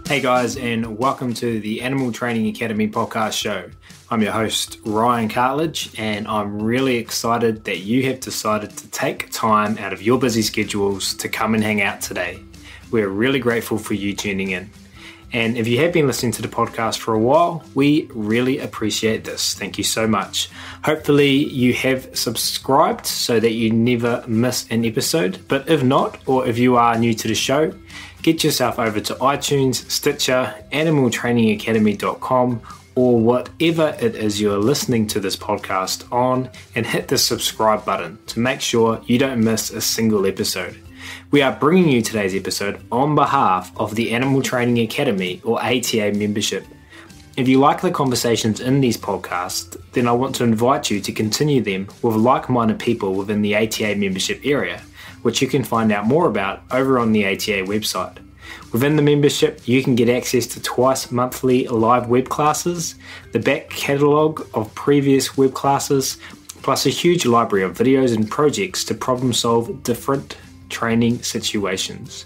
Hey guys, and welcome to the Animal Training Academy podcast show. I'm your host, Ryan Cartledge, and I'm really excited that you have decided to take time out of your busy schedules to come and hang out today. We're really grateful for you tuning in. And if you have been listening to the podcast for a while, we really appreciate this. Thank you so much. Hopefully you have subscribed so that you never miss an episode. But if not, or if you are new to the show, get yourself over to iTunes, Stitcher, animaltrainingacademy.com, or whatever it is you're listening to this podcast on, and hit the subscribe button to make sure you don't miss a single episode. We are bringing you today's episode on behalf of the Animal Training Academy, or ATA membership. If you like the conversations in these podcasts, then I want to invite you to continue them with like-minded people within the ATA membership area, which you can find out more about over on the ATA website. Within the membership, you can get access to twice monthly live web classes, the back catalogue of previous web classes, plus a huge library of videos and projects to problem solve different training situations.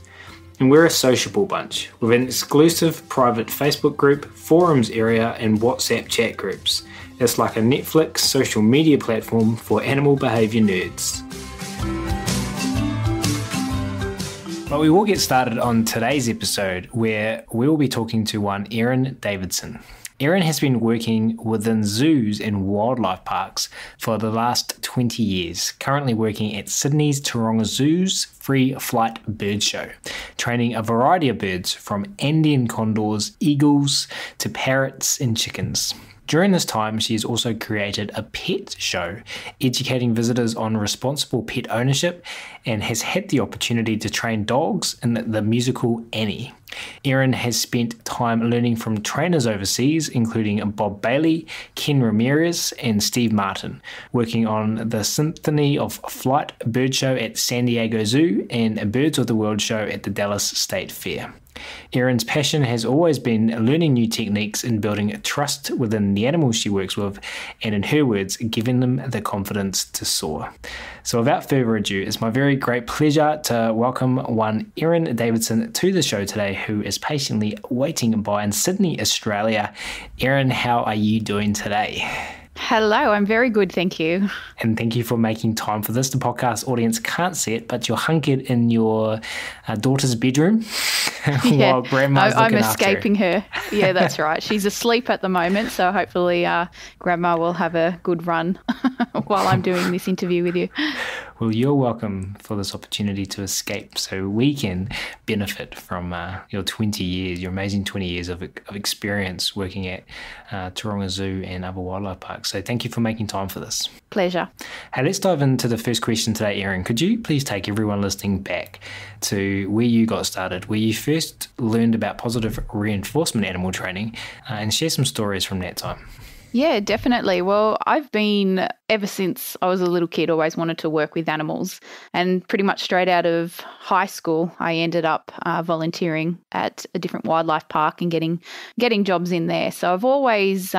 And we're a sociable bunch with an exclusive private Facebook group, forums area, and WhatsApp chat groups. It's like a Netflix social media platform for animal behaviour nerds. But we will get started on today's episode, where we will be talking to one Erin Davidson. Erin has been working within zoos and wildlife parks for the last 20 years, currently working at Sydney's Taronga Zoo's Free Flight Bird Show, training a variety of birds from Andean condors, eagles, to parrots and chickens. During this time, she has also created a pet show, educating visitors on responsible pet ownership, and has had the opportunity to train dogs in the musical Annie. Erin has spent time learning from trainers overseas, including Bob Bailey, Ken Ramirez, and Steve Martin, working on the Symphony of Flight Bird Show at San Diego Zoo and a Birds of the World show at the Dallas State Fair. Erin's passion has always been learning new techniques and building trust within the animals she works with, and in her words, giving them the confidence to soar. So without further ado, it's my very great pleasure to welcome one Erin Davidson to the show today, who is patiently waiting by in Sydney, Australia. Erin, how are you doing today? Hello, I'm very good, thank you. And thank you for making time for this. The podcast audience can't see it, but you're hunkered in your daughter's bedroom while Grandma's looking I'm after escaping her. Yeah, that's right. She's asleep at the moment, so hopefully Grandma will have a good run while I'm doing this interview with you. Well, you're welcome for this opportunity to escape so we can benefit from your 20 years, your amazing 20 years of experience working at Taronga Zoo and other wildlife parks. So thank you for making time for this. Pleasure. Hey, let's dive into the first question today, Erin. Could you please take everyone listening back to where you got started, where you first learned about positive reinforcement animal training, and share some stories from that time? Yeah, definitely. Well, I've been, ever since I was a little kid, always wanted to work with animals. And pretty much straight out of high school, I ended up volunteering at a different wildlife park and getting jobs in there. So I've always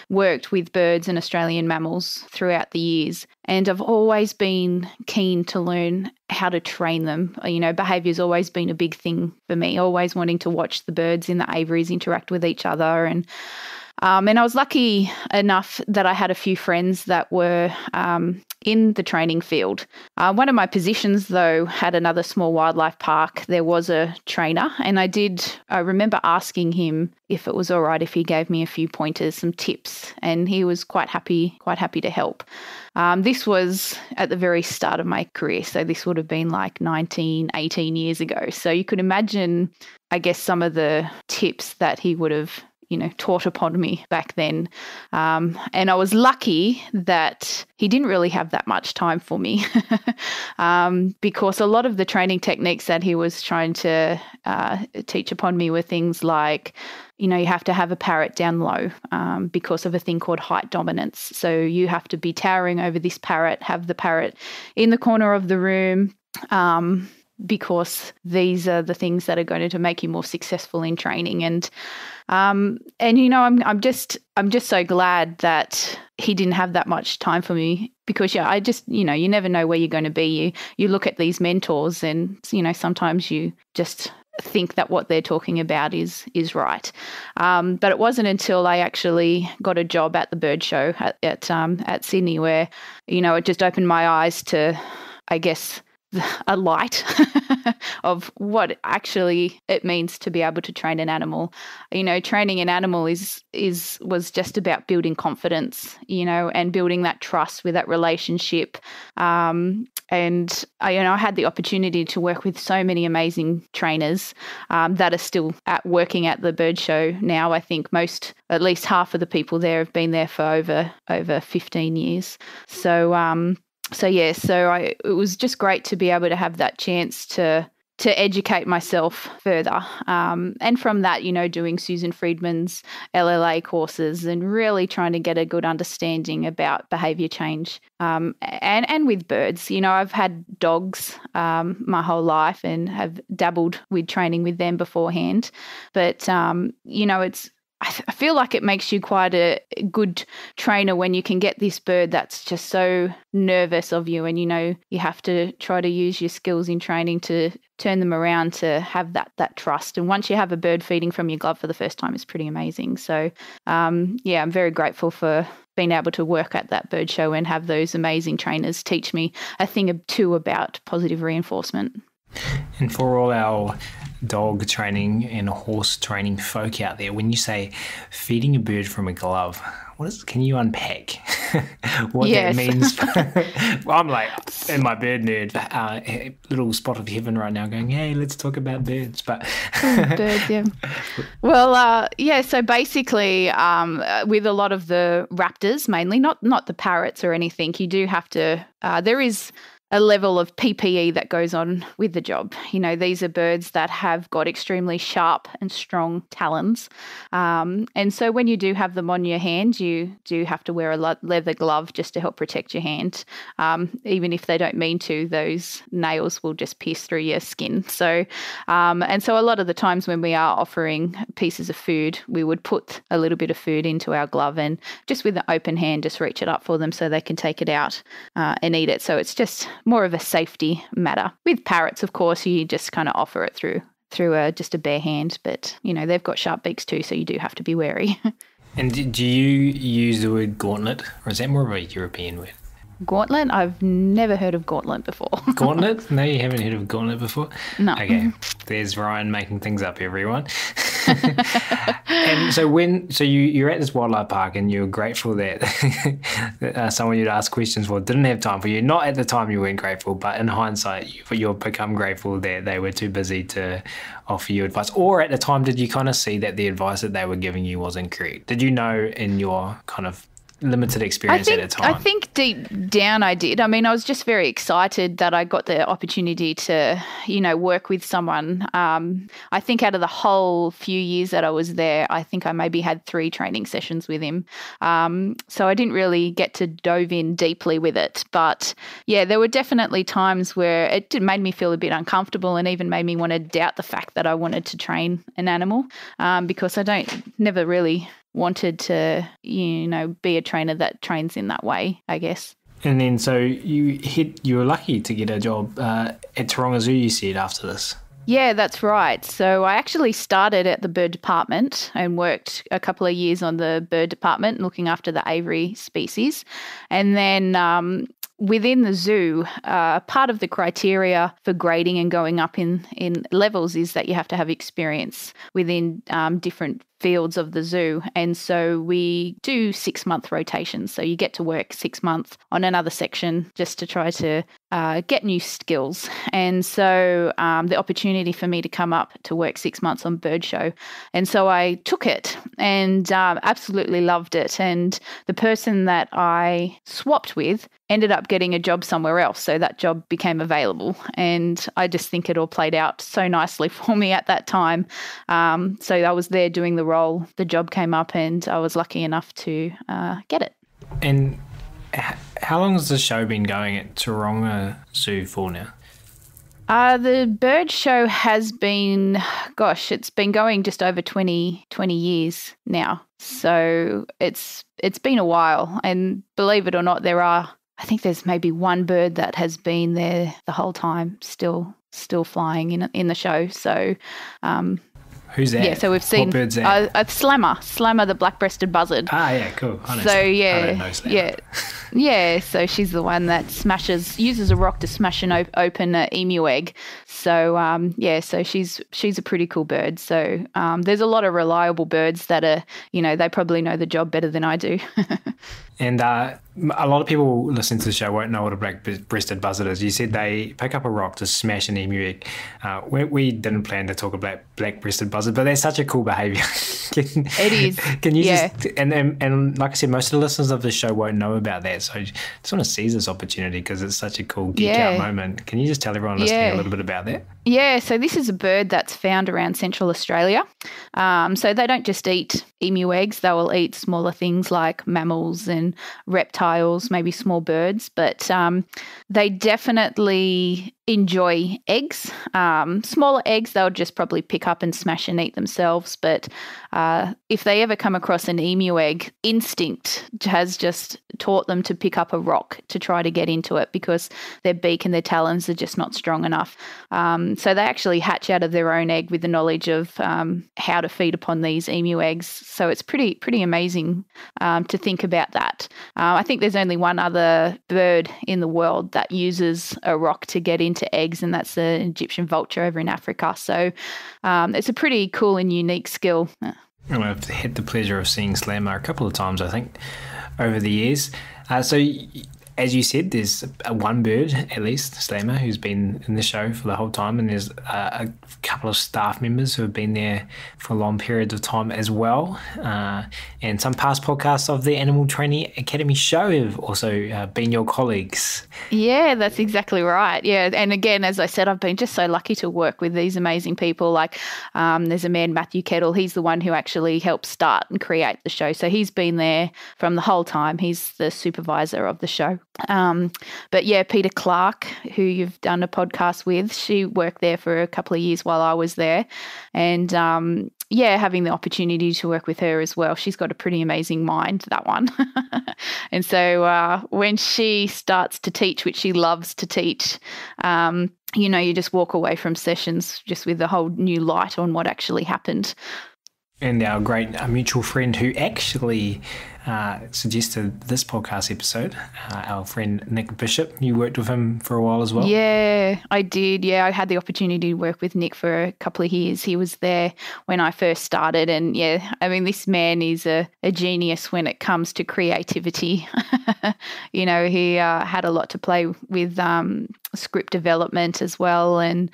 worked with birds and Australian mammals throughout the years. And I've always been keen to learn how to train them. You know, behaviour's always been a big thing for me, always wanting to watch the birds in the aviaries interact with each other. And I was lucky enough that I had a few friends that were in the training field. One of my positions, though, had another small wildlife park. There was a trainer, and I remember asking him if it was all right if he gave me a few pointers, some tips, and he was quite happy to help. This was at the very start of my career, so this would have been like 18 years ago. So you could imagine, I guess, some of the tips that he would have taught upon me back then. And I was lucky that he didn't really have that much time for me because a lot of the training techniques that he was trying to teach upon me were things like, you have to have a parrot down low because of a thing called height dominance. So you have to be towering over this parrot, have the parrot in the corner of the room, because these are the things that are going to make you more successful in training. And I'm just so glad that he didn't have that much time for me, because I just, you never know where you're going to be. You look at these mentors and, sometimes you just think that what they're talking about is right. But it wasn't until I actually got a job at the bird show at Sydney where, it just opened my eyes to, I guess, a light of what actually it means to be able to train an animal. Training an animal was just about building confidence, and building that trust with that relationship. And I had the opportunity to work with so many amazing trainers that are still working at the bird show now. I think at least half of the people there have been there for over 15 years. It was just great to be able to have that chance to educate myself further. And from that, doing Susan Friedman's LLA courses and really trying to get a good understanding about behaviour change. And with birds, I've had dogs my whole life and have dabbled with training with them beforehand. But, I feel like it makes you quite a good trainer when you can get this bird that's just so nervous of you, and you have to try to use your skills in training to turn them around to have that trust. And once you have a bird feeding from your glove for the first time, it's pretty amazing. So I'm very grateful for being able to work at that bird show and have those amazing trainers teach me a thing or two about positive reinforcement. And for all our dog training and horse training folk out there, when you say feeding a bird from a glove, can you unpack what that means? Well, I'm like in my bird nerd little spot of heaven right now going, hey, let's talk about birds. But birds, yeah. Well, so basically with a lot of the raptors, mainly, not the parrots or anything, you do have to, there is a level of PPE that goes on with the job. These are birds that have got extremely sharp and strong talons. And so when you do have them on your hand, you do have to wear a leather glove just to help protect your hand. Even if they don't mean to, those nails will just pierce through your skin. So a lot of the times when we are offering pieces of food, we would put a little bit of food into our glove and just with an open hand, just reach it up for them so they can take it out and eat it. So it's just more of a safety matter. With parrots, of course, you just kind of offer it through just a bare hand, but they've got sharp beaks too, so you do have to be wary. And do you use the word gauntlet, or is that more of a European word? Gauntlet? I've never heard of gauntlet before. Gauntlet? No, you haven't heard of gauntlet before? No. Okay, there's Ryan making things up, everyone. And so you're at this wildlife park and you're grateful that someone you'd ask questions for didn't have time for you. Not at the time you weren't grateful, but in hindsight you'll become grateful that they were too busy to offer you advice. Or at the time, did you kind of see that the advice that they were giving you wasn't correct? Did you know in your kind of limited experience at the time? I think deep down I did. I mean, I was just very excited that I got the opportunity to, work with someone. I think out of the whole few years that I was there, I think I maybe had 3 training sessions with him. So I didn't really get to dove in deeply with it. But yeah, there were definitely times where it made me feel a bit uncomfortable and even made me want to doubt the fact that I wanted to train an animal because I never really wanted to, be a trainer that trains in that way, I guess. And then so you were lucky to get a job at Taronga Zoo, you said, after this. Yeah, that's right. So I actually started at the bird department and worked a couple of years on the bird department looking after the aviary species. And then within the zoo, part of the criteria for grading and going up in levels is that you have to have experience within different fields of the zoo. And so we do 6-month rotations. So you get to work 6 months on another section just to try to get new skills. And so the opportunity for me to come up to work 6 months on bird show. And so I took it and absolutely loved it. And the person that I swapped with ended up getting a job somewhere else. So that job became available. And I just think it all played out so nicely for me at that time. So I was there doing the role. The job came up and I was lucky enough to get it. And how long has the show been going at Taronga Zoo for now? The bird show has been, it's been going just over 20 years now. So it's been a while. And believe it or not, there are I think there's maybe one bird that has been there the whole time, still flying in the show. So who's that? Yeah, so we've seen what bird's that? Slammer, the black-breasted buzzard. Yeah, cool. I know So Slammer. yeah, I don't know Slammer. yeah. So she's the one that uses a rock to smash and open an emu egg. So so she's a pretty cool bird. So there's a lot of reliable birds that are, they probably know the job better than I do. And a lot of people listening to the show won't know what a black-breasted buzzard is. You said they pick up a rock to smash an emu egg. We didn't plan to talk about black-breasted buzzard, but that's such a cool behaviour. It is. Can you just and like I said, most of the listeners of the show won't know about that. So I just want to seize this opportunity because it's such a cool geek out moment. Can you just tell everyone listening a little bit about that? Yeah, so this is a bird that's found around Central Australia. So they don't just eat emu eggs, they will eat smaller things like mammals and reptiles, maybe small birds, but they definitely enjoy eggs. Smaller eggs, they'll just probably pick up and smash and eat themselves. But if they ever come across an emu egg, instinct has just taught them to pick up a rock to try to get into it because their beak and their talons are just not strong enough. So they actually hatch out of their own egg with the knowledge of how to feed upon these emu eggs. So it's pretty amazing to think about that. I think there's only one other bird in the world that uses a rock to get into eggs, and that's the Egyptian vulture over in Africa. So it's a pretty cool and unique skill. And I've had the pleasure of seeing Slammer a couple of times, I think, over the years. So as you said, there's one bird, at least, Slammer, who's been in the show for the whole time, and there's a couple of staff members who have been there for long periods of time as well. And some past podcasts of the Animal Training Academy show have also been your colleagues. Yeah, that's exactly right. Yeah, and again, as I said, I've been just so lucky to work with these amazing people. Like there's a man, Matthew Kettle, he's the one who actually helped start and create the show. So he's been there from the whole time. He's the supervisor of the show. But yeah, Peter Clark, who you've done a podcast with, she worked there for a couple of years while I was there. And having the opportunity to work with her as well. She's got a pretty amazing mind, that one. And so when she starts to teach, which she loves to teach, you just walk away from sessions just with a whole new light on what actually happened. And our great mutual friend who actually suggested this podcast episode, our friend Nick Bishop. You worked with him for a while as well? Yeah, I did. Yeah, I had the opportunity to work with Nick for a couple of years. He was there when I first started. And yeah, I mean, this man is a genius when it comes to creativity. He had a lot to play with script development as well. And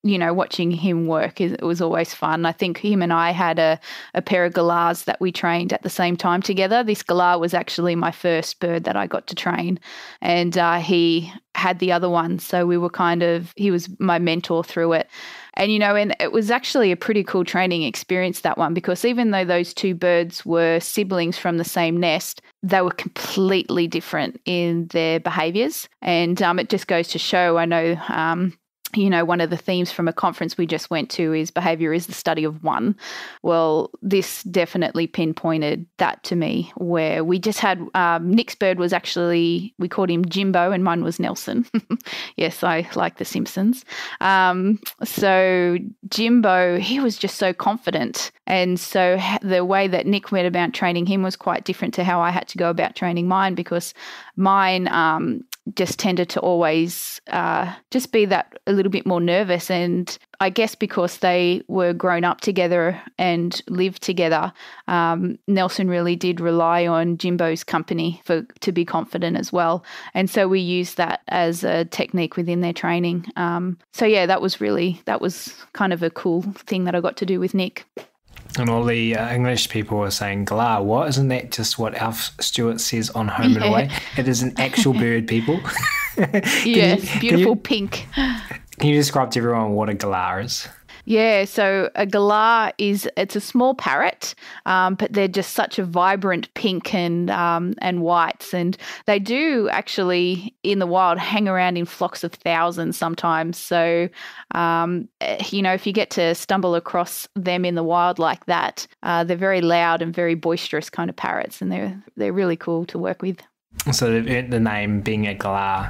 watching him work, it was always fun. I think him and I had a pair of galahs that we trained at the same time together. This galah was actually my first bird that I got to train, and he had the other one. So we were he was my mentor through it. And, and it was actually a pretty cool training experience, that one, because even though those two birds were siblings from the same nest, they were completely different in their behaviours. And it just goes to show, I know, one of the themes from a conference we just went to is behaviour is the study of one. Well, this definitely pinpointed that to me, where we just had Nick's bird was actually, we called him Jimbo and mine was Nelson. Yes, I like The Simpsons. So Jimbo, he was just so confident. And so the way that Nick went about training him was quite different to how I had to go about training mine, because mine just tended to always just be that a little bit more nervous. And I guess because they were grown up together and lived together, Nelson really did rely on Jimbo's company to be confident as well. And so we used that as a technique within their training. That was kind of a cool thing that I got to do with Nick. And all the English people are saying, galah, what? Isn't that just what Alf Stewart says on Home and Away? It is an actual bird, people. Yes, beautiful pink. Can you describe to everyone what a galah is? Yeah, so a galah it's a small parrot, but they're just such a vibrant pink and whites, and they do actually in the wild hang around in flocks of thousands sometimes. So, if you get to stumble across them in the wild like that, they're very loud and very boisterous kind of parrots, and they're really cool to work with. So they've earned the name being a galah,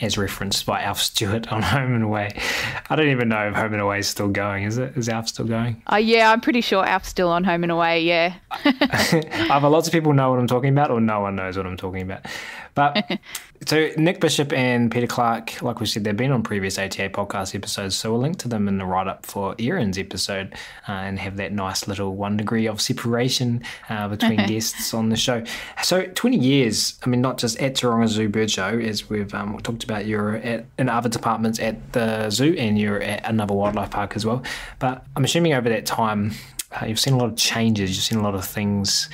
as referenced by Alf Stewart on Home and Away. I don't even know if Home and Away is still going. Is it? Is Alf still going? Yeah, I'm pretty sure Alf's still on Home and Away, yeah. Either lots of people know what I'm talking about or no one knows what I'm talking about. But so Nick Bishop and Peter Clark, like we said, they've been on previous ATA podcast episodes, so we'll link to them in the write-up for Erin's episode and have that nice little 1 degree of separation between guests on the show. So 20 years, I mean, not just at Taronga Zoo Bird Show, as we've talked about, you're in other departments at the zoo and you're at another wildlife park as well. But I'm assuming over that time, you've seen a lot of changes, you've seen a lot of things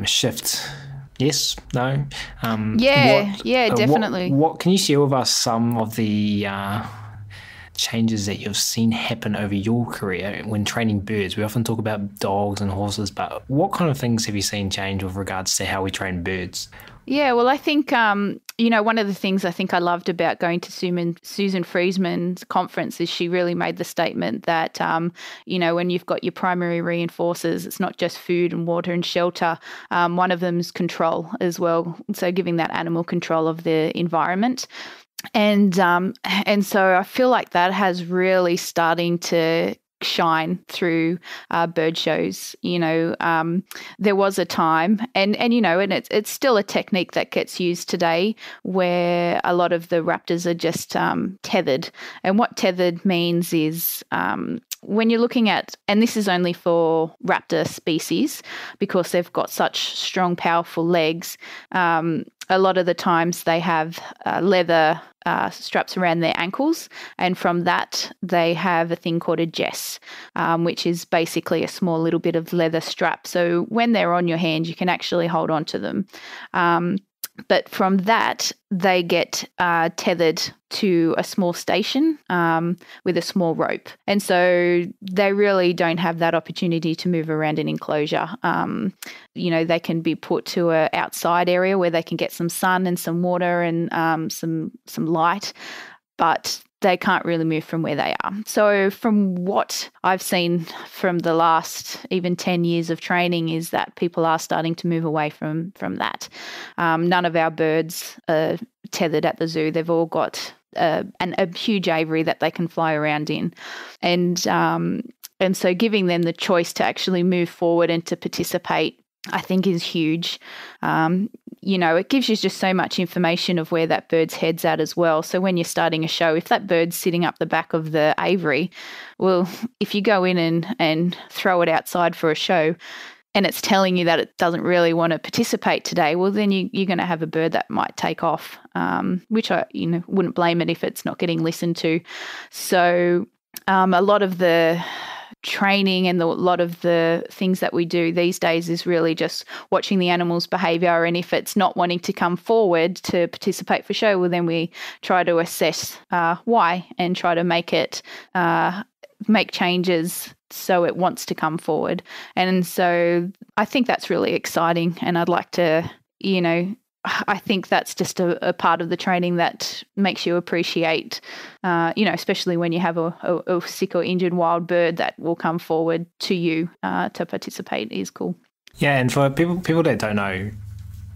shift. Yes, no? Definitely. What can you share with us some of the changes that you've seen happen over your career when training birds? We often talk about dogs and horses, but what kind of things have you seen change with regards to how we train birds? Yeah, well, I think, one of the things I think I loved about going to Susan Friesman's conference is she really made the statement that, when you've got your primary reinforcers, it's not just food and water and shelter. One of them's control as well. So giving that animal control of the environment. And so I feel like that has really starting to shine through bird shows. There was a time and it's still a technique that gets used today where a lot of the raptors are just tethered. And what tethered means is when you're looking at, and this is only for raptor species because they've got such strong, powerful legs, a lot of the times they have leather straps around their ankles, and from that they have a thing called a jess, which is basically a small little bit of leather strap. So when they're on your hand, you can actually hold on to them. But from that, they get tethered to a small station with a small rope. And so they really don't have that opportunity to move around an enclosure. They can be put to an outside area where they can get some sun and some water and some light, but they can't really move from where they are. So from what I've seen from the last even 10 years of training is that people are starting to move away from that. None of our birds are tethered at the zoo. They've all got a huge aviary that they can fly around in. And so giving them the choice to actually move forward and to participate, I think, is huge. It gives you just so much information of where that bird's head's at as well. So when you're starting a show, if that bird's sitting up the back of the aviary, well, if you go in and throw it outside for a show and it's telling you that it doesn't really want to participate today, well, then you're going to have a bird that might take off, which I wouldn't blame it if it's not getting listened to. So a lot of the training and a lot of the things that we do these days is really just watching the animal's behaviour, and if it's not wanting to come forward to participate for show, well, then we try to assess why and try to make it make changes so it wants to come forward. And so I think that's really exciting, and I'd like to, I think that's just a part of the training that makes you appreciate, especially when you have a sick or injured wild bird that will come forward to you to participate is cool. Yeah, and for people that don't know,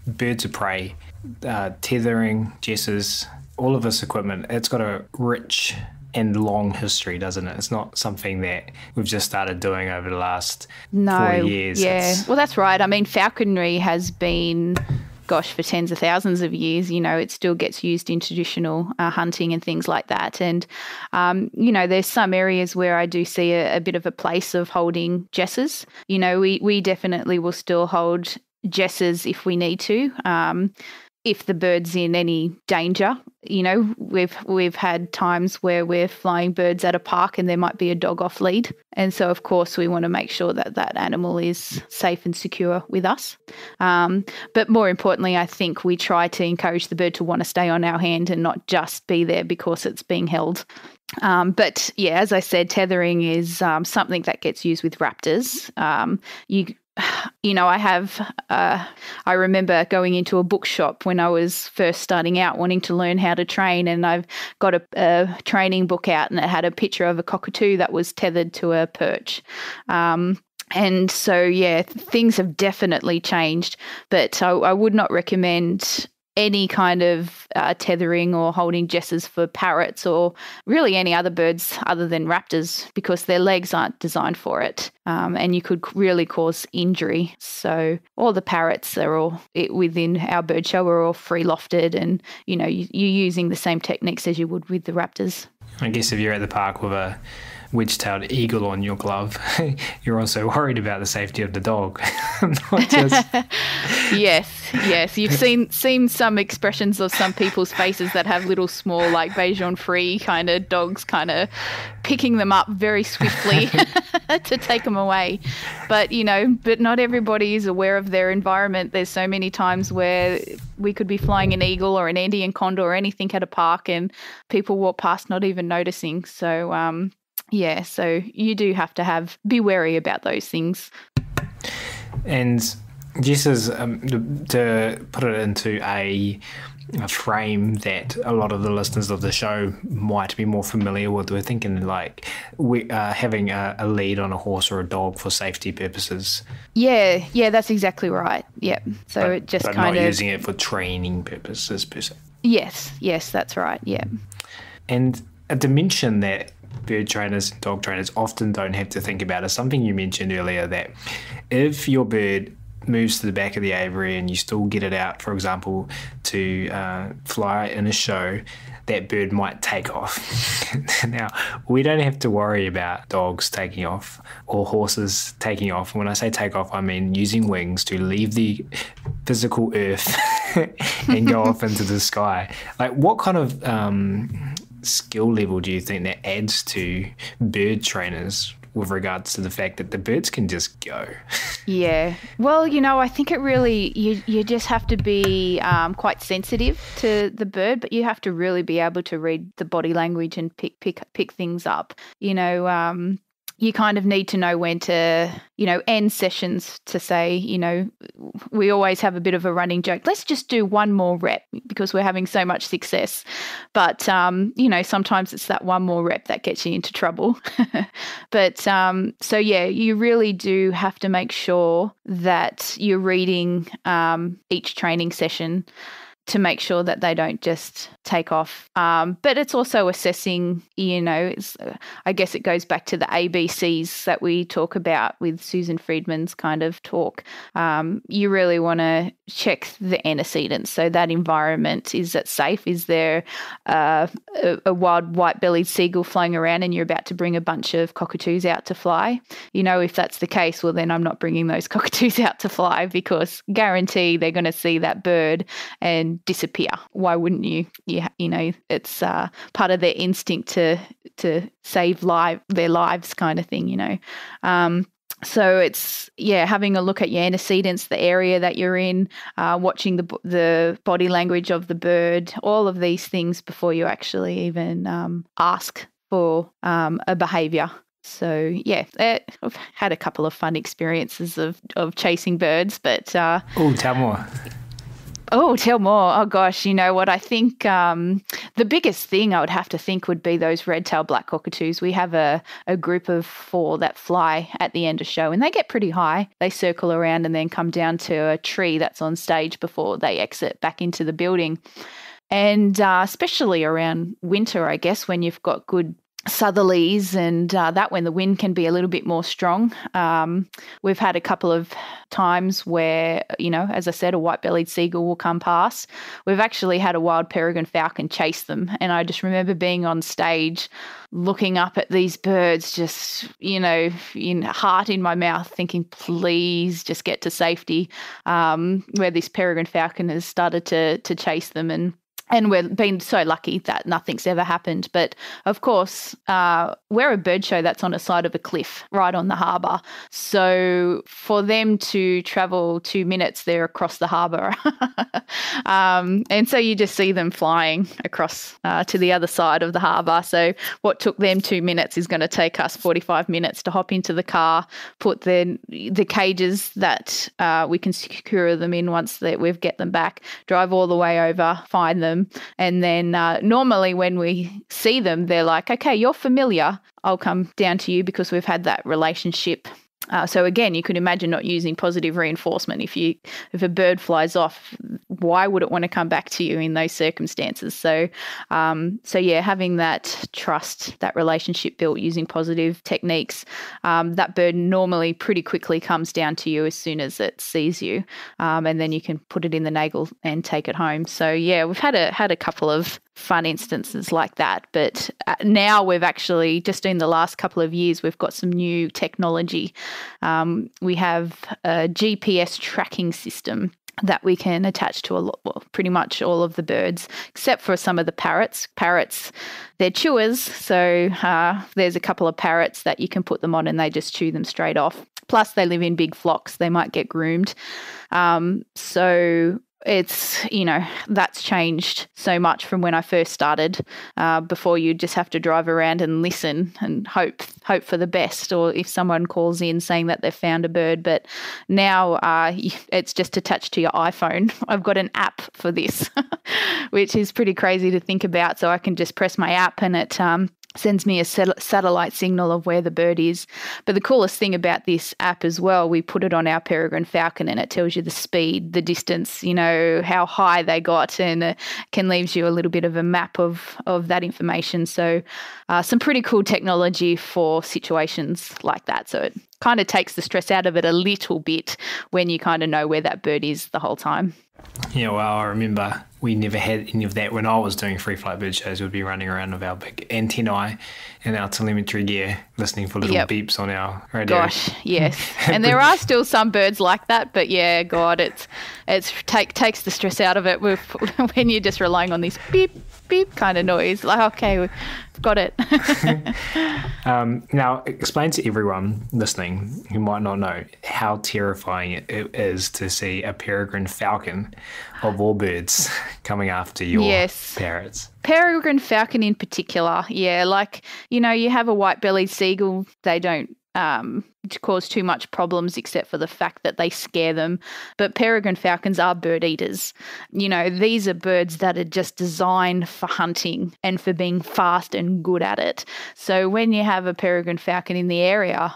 birds of prey, tethering, jesses, all of this equipment, it's got a rich and long history, doesn't it? It's not something that we've just started doing over the last 40 years. Yeah, well, that's right. I mean, falconry has been for tens of thousands of years. It still gets used in traditional hunting and things like that. And, there's some areas where I do see a bit of a place of holding jesses. We definitely will still hold jesses if we need to. If the bird's in any danger, we've had times where we're flying birds at a park and there might be a dog off lead. And so, of course, we want to make sure that that animal is safe and secure with us. But more importantly, I think we try to encourage the bird to want to stay on our hand and not just be there because it's being held. But yeah, as I said, tethering is something that gets used with raptors. I remember going into a bookshop when I was first starting out wanting to learn how to train, and I've got a training book out and it had a picture of a cockatoo that was tethered to a perch. And so, yeah, things have definitely changed, but I would not recommend any kind of tethering or holding jesses for parrots or really any other birds other than raptors, because their legs aren't designed for it, and you could really cause injury. So all the parrots are all within our bird show are all free lofted, and you're using the same techniques as you would with the raptors. I guess if you're at the park with a wedge-tailed eagle on your glove, you're also worried about the safety of the dog, not just... Yes. You've seen some expressions of some people's faces that have little small, like Bichon-Frise kind of dogs kind of picking them up very swiftly to take them away. But not everybody is aware of their environment. There's so many times where we could be flying an eagle or an Andean condor or anything at a park, and people walk past not even noticing. So so you do have to be wary about those things. And just as to put it into a frame that a lot of the listeners of the show might be more familiar with, we're thinking like having a lead on a horse or a dog for safety purposes. Yeah, that's exactly right. Yeah, so it just but kind not of using it for training purposes per se. Yes, that's right. Yeah, and a dimension that bird trainers and dog trainers often don't have to think about is something you mentioned earlier, that if your bird moves to the back of the aviary and you still get it out, for example, to fly in a show, that bird might take off. Now, we don't have to worry about dogs taking off or horses taking off. When I say take off, I mean using wings to leave the physical earth and go off into the sky. Like, what kind of skill level do you think that adds to bird trainers with regards to the fact that the birds can just go? Yeah. Well, I think it really, you just have to be quite sensitive to the bird, but you have to really be able to read the body language and pick things up. You kind of need to know when to, end sessions to say, we always have a bit of a running joke. Let's just do one more rep because we're having so much success. But, sometimes it's that one more rep that gets you into trouble. But you really do have to make sure that you're reading each training session to make sure that they don't just take off. But it's also assessing, I guess it goes back to the ABCs that we talk about with Susan Friedman's kind of talk. You really want to check the antecedents. So that environment, is it safe? Is there a wild white-bellied seagull flying around and you're about to bring a bunch of cockatoos out to fly? If that's the case, well, then I'm not bringing those cockatoos out to fly, because guarantee they're going to see that bird and disappear. Why wouldn't you? It's part of their instinct to save their lives kind of thing, So it's, having a look at your antecedents, the area that you're in, watching the body language of the bird, all of these things before you actually even ask for a behaviour. So, I've had a couple of fun experiences of chasing birds, but... tell more. Oh, tell more. Oh, gosh. You know what? I think the biggest thing I would have to think would be those red-tailed black cockatoos. We have a group of 4 that fly at the end of show, and they get pretty high. They circle around and then come down to a tree that's on stage before they exit back into the building. And especially around winter, I guess, when you've got good southerlies and that when the wind can be a little bit more strong. We've had a couple of times where, as I said, a white-bellied seagull will come past. We've actually had a wild peregrine falcon chase them, and I just remember being on stage looking up at these birds, just, heart in my mouth, thinking, please just get to safety, where this peregrine falcon has started to chase them, and we've been so lucky that nothing's ever happened. But, of course, we're a bird show that's on the side of a cliff right on the harbour. So for them to travel 2 minutes, they're across the harbour. And so you just see them flying across to the other side of the harbour. So what took them 2 minutes is going to take us 45 minutes to hop into the car, put the cages that we can secure them in once that we get them back, drive all the way over, find them. And then normally when we see them, they're like, okay, you're familiar. I'll come down to you because we've had that relationship So again, you could imagine not using positive reinforcement. If a bird flies off, why would it want to come back to you in those circumstances? So yeah, having that trust, that relationship built using positive techniques, that bird normally pretty quickly comes down to you as soon as it sees you, and then you can put it in the nagle and take it home. So yeah, we've had a couple of fun instances like that, but now we've actually, just in the last couple of years, we've got some new technology. We have a GPS tracking system that we can attach to pretty much all of the birds, except for some of the parrots. Parrots, they're chewers, so there's a couple of parrots that you can put them on and they just chew them straight off. Plus, they live in big flocks. They might get groomed. So it's, that's changed so much from when I first started. Before, you just have to drive around and listen and hope for the best, or if someone calls in saying that they've found a bird. But now it's just attached to your iPhone. I've got an app for this, which is pretty crazy to think about. So I can just press my app and it sends me a satellite signal of where the bird is. But the coolest thing about this app as well, we put it on our peregrine falcon and it tells you the speed, the distance, how high they got, and can leave you a little bit of a map of that information. So some pretty cool technology for situations like that. So it kind of takes the stress out of it a little bit when you kind of know where that bird is the whole time. Yeah, well, I remember we never had any of that when I was doing free flight bird shows. We'd be running around with our big antennae and our telemetry gear, listening for little beeps on our radio. Gosh, yes. And there are still some birds like that, but yeah, God, it takes the stress out of it when you're just relying on this beep, beep kind of noise. Like, okay, we've got it. Now, explain to everyone listening who might not know how terrifying it is to see a peregrine falcon, of all birds, coming after your parrots. Peregrine falcon in particular, yeah. Like, you have a white-bellied seagull, they don't cause too much problems except for the fact that they scare them. But peregrine falcons are bird eaters. These are birds that are just designed for hunting and for being fast and good at it. So when you have a peregrine falcon in the area,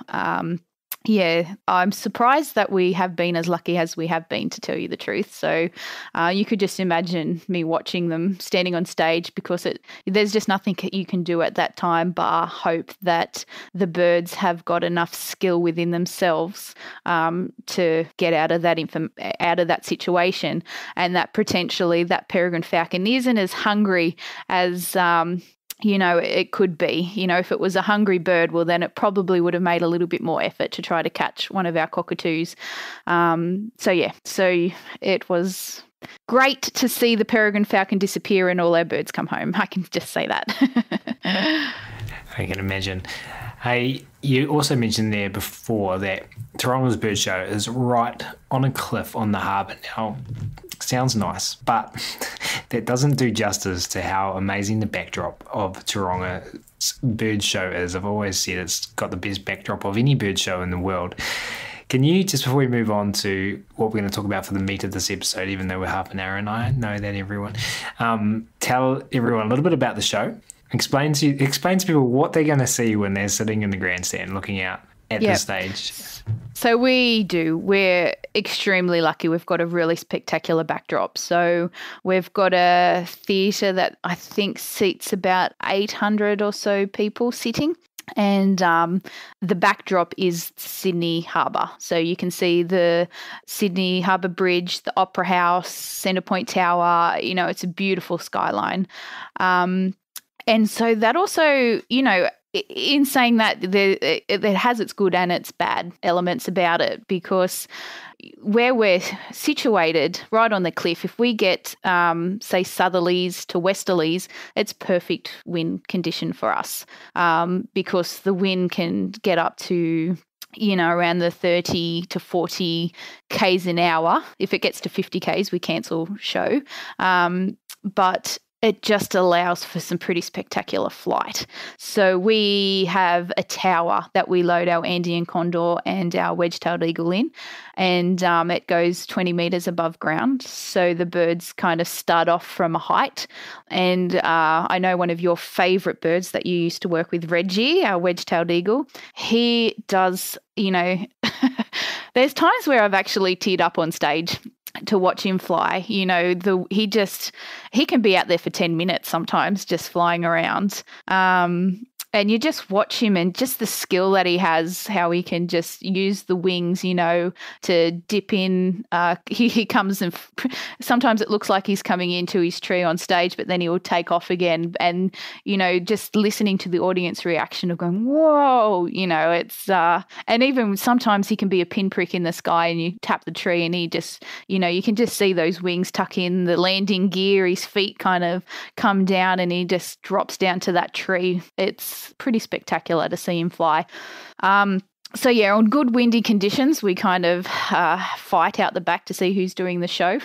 I'm surprised that we have been as lucky as we have been, to tell you the truth. So you could just imagine me watching them standing on stage, because there's just nothing you can do at that time bar hope that the birds have got enough skill within themselves to get out of that situation, and that potentially that peregrine falcon isn't as hungry as it could be. If it was a hungry bird, well, then it probably would have made a little bit more effort to try to catch one of our cockatoos. So it was great to see the peregrine falcon disappear and all our birds come home. I can just say that. I can imagine. Hey, you also mentioned there before that Taronga's Bird Show is right on a cliff on the harbour. Now, sounds nice, but that doesn't do justice to how amazing the backdrop of Taronga's Bird Show is. I've always said it's got the best backdrop of any bird show in the world. Can you, just before we move on to what we're going to talk about for the meat of this episode, even though we're half an hour and I know that everyone, tell everyone a little bit about the show. Explain to people what they're going to see when they're sitting in the grandstand looking out at the stage. So we're extremely lucky. We've got a really spectacular backdrop. So we've got a theatre that I think seats about 800 or so people sitting. And the backdrop is Sydney Harbour. So you can see the Sydney Harbour Bridge, the Opera House, Centre Point Tower. It's a beautiful skyline. And so that also, in saying that, it has its good and its bad elements about it, because where we're situated right on the cliff, if we get, say, southerlies to westerlies, it's perfect wind condition for us, because the wind can get up to around the 30 to 40 Ks an hour. If it gets to 50 Ks, we cancel show. But it just allows for some pretty spectacular flight. So we have a tower that we load our Andean condor and our wedge-tailed eagle in, and it goes 20 metres above ground. So the birds kind of start off from a height. And I know one of your favourite birds that you used to work with, Reggie, our wedge-tailed eagle, he does, there's times where I've actually teared up on stage to watch him fly. He can be out there for 10 minutes sometimes just flying around. And you just watch him and just the skill that he has, how he can just use the wings, to dip in. He comes and sometimes it looks like he's coming into his tree on stage, but then he will take off again. And, just listening to the audience reaction of going, whoa, it's, and even sometimes he can be a pinprick in the sky and you tap the tree and he just, you can just see those wings tuck in the landing gear, his feet kind of come down and he just drops down to that tree. It's pretty spectacular to see him fly. So, yeah, on good windy conditions, we kind of fight out the back to see who's doing the show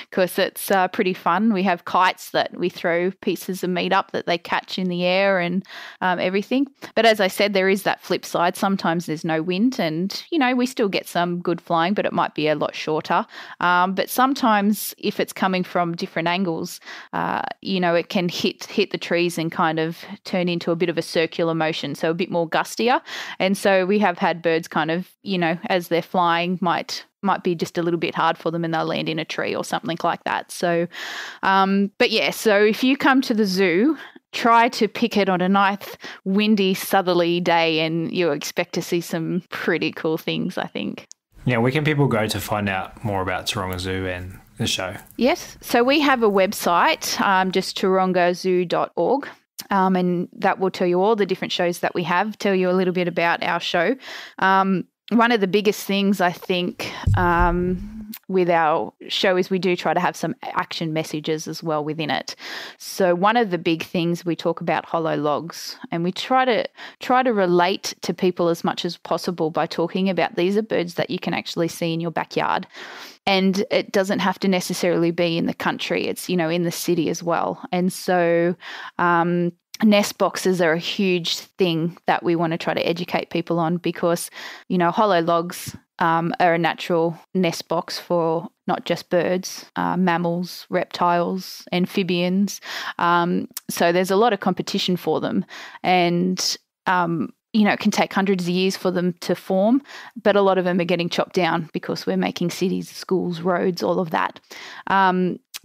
because it's pretty fun. We have kites that we throw pieces of meat up that they catch in the air and everything. But as I said, there is that flip side. Sometimes there's no wind and, we still get some good flying, but it might be a lot shorter. But sometimes if it's coming from different angles, it can hit the trees and kind of turn into a bit of a circular motion, so a bit more gustier. And so we have had birds kind of, as they're flying might be just a little bit hard for them and they'll land in a tree or something like that. So, but yeah, so if you come to the zoo, try to pick it on a nice, windy, southerly day and you'll expect to see some pretty cool things, I think. Yeah, where can people go to find out more about Taronga Zoo and the show? Yes, so we have a website, just tarongazoo.org. And that will tell you all the different shows that we have, tell you a little bit about our show. One of the biggest things I think with our show is we do try to have some action messages as well within it. So one of the big things we talk about hollow logs, and we try to relate to people as much as possible by talking about these are birds that you can actually see in your backyard. And it doesn't have to necessarily be in the country. It's, in the city as well. And so nest boxes are a huge thing that we want to try to educate people on because, hollow logs are a natural nest box for not just birds, mammals, reptiles, amphibians. So there's a lot of competition for them. And it can take hundreds of years for them to form, but a lot of them are getting chopped down because we're making cities, schools, roads, all of that.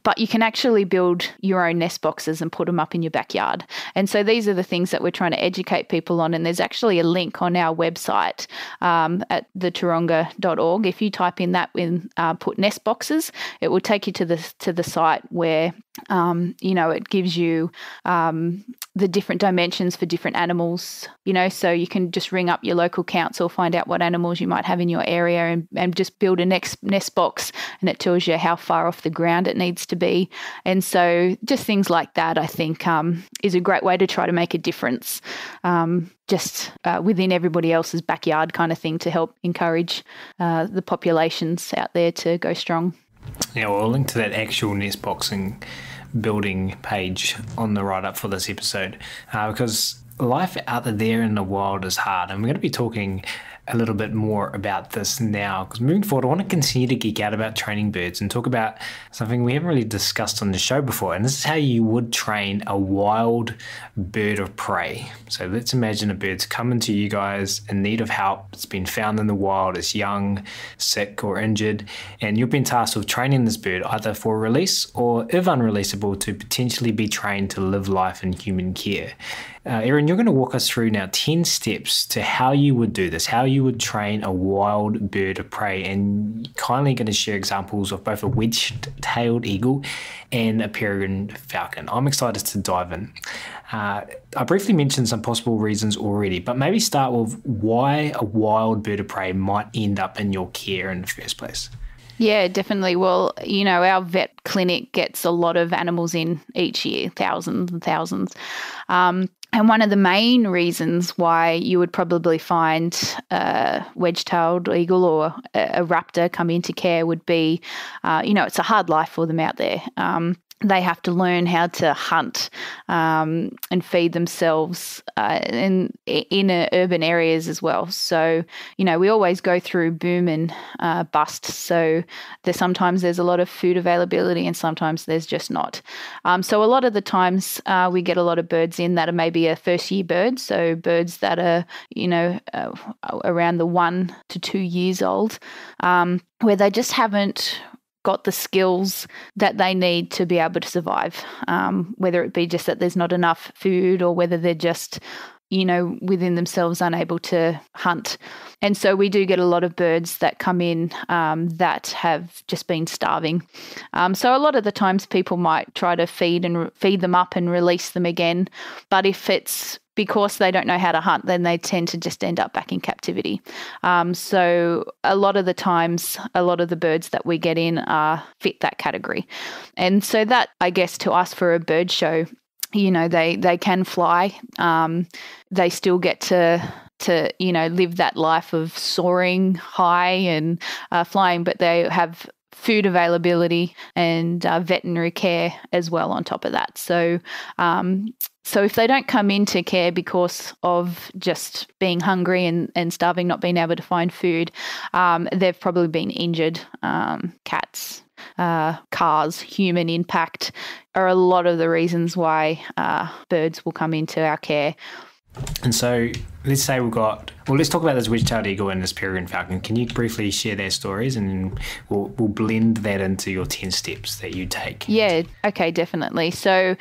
But you can actually build your own nest boxes and put them up in your backyard. And so these are the things that we're trying to educate people on. And there's actually a link on our website at thetaronga.org. If you type in that with put nest boxes, it will take you to the site where it gives you the different dimensions for different animals, so you can just ring up your local council, find out what animals you might have in your area and just build a nest box, and it tells you how far off the ground it needs to be. And so just things like that, I think, is a great way to try to make a difference just within everybody else's backyard kind of thing to help encourage the populations out there to go strong. Yeah, we'll link to that actual nest boxing building page on the write-up for this episode because life out there in the wild is hard, and we're going to be talking a little bit more about this now because moving forward I want to continue to geek out about training birds and talk about something we haven't really discussed on the show before, and this is how you would train a wild bird of prey. So let's imagine a bird's coming to you guys in need of help. It's been found in the wild, it's young, sick or injured, and you've been tasked with training this bird either for release or, if unreleasable, to potentially be trained to live life in human care. Erin, you're going to walk us through now 10 steps to how you would do this, how you would train a wild bird of prey, and kindly going to share examples of both a wedge-tailed eagle and a peregrine falcon. I'm excited to dive in. I briefly mentioned some possible reasons already, but maybe start with why a wild bird of prey might end up in your care in the first place. Yeah, definitely. Well, our vet clinic gets a lot of animals in each year, thousands and thousands. And one of the main reasons why you would probably find a wedge-tailed eagle or a raptor come into care would be, it's a hard life for them out there. they have to learn how to hunt and feed themselves in urban areas as well. So, we always go through boom and bust. So sometimes there's a lot of food availability and sometimes there's just not. So a lot of the times we get a lot of birds in that are maybe a first year bird. So birds that are, around the 1 to 2 years old, where they just haven't got the skills that they need to be able to survive, whether it be just that there's not enough food or whether they're just, within themselves unable to hunt. And so we do get a lot of birds that come in that have just been starving. So a lot of the times people might try to feed them up and release them again. But if it's because they don't know how to hunt, then they tend to just end up back in captivity. So a lot of the times, a lot of the birds that we get in fit that category. And so that, I guess, to us for a bird show, they can fly. They still get to live that life of soaring high and flying, but they have food availability and veterinary care as well on top of that. So if they don't come into care because of just being hungry and starving, not being able to find food, they've probably been injured. Cats, cars, human impact are a lot of the reasons why birds will come into our care. And so let's say let's talk about this wedge-tailed eagle and this peregrine falcon. Can you briefly share their stories, and then we'll blend that into your 10 steps that you take? Yeah, okay, definitely. So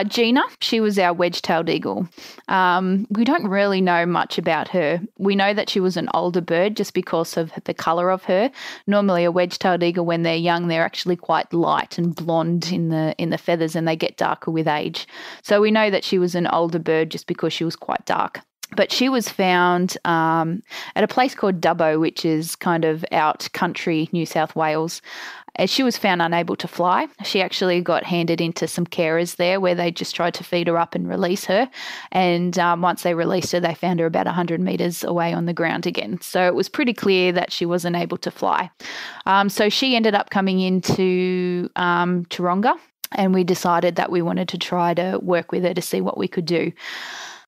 Gina, she was our wedge-tailed eagle. We don't really know much about her. We know that she was an older bird just because of the colour of her. Normally a wedge-tailed eagle, when they're young, they're actually quite light and blonde in the feathers, and they get darker with age. So we know that she was an older bird just because she was quite dark. But she was found at a place called Dubbo, which is kind of out country New South Wales. She was found unable to fly. She actually got handed into some carers there where they just tried to feed her up and release her. And once they released her, they found her about 100 metres away on the ground again. So it was pretty clear that she wasn't able to fly. So she ended up coming into Taronga, and we decided that we wanted to try to work with her to see what we could do.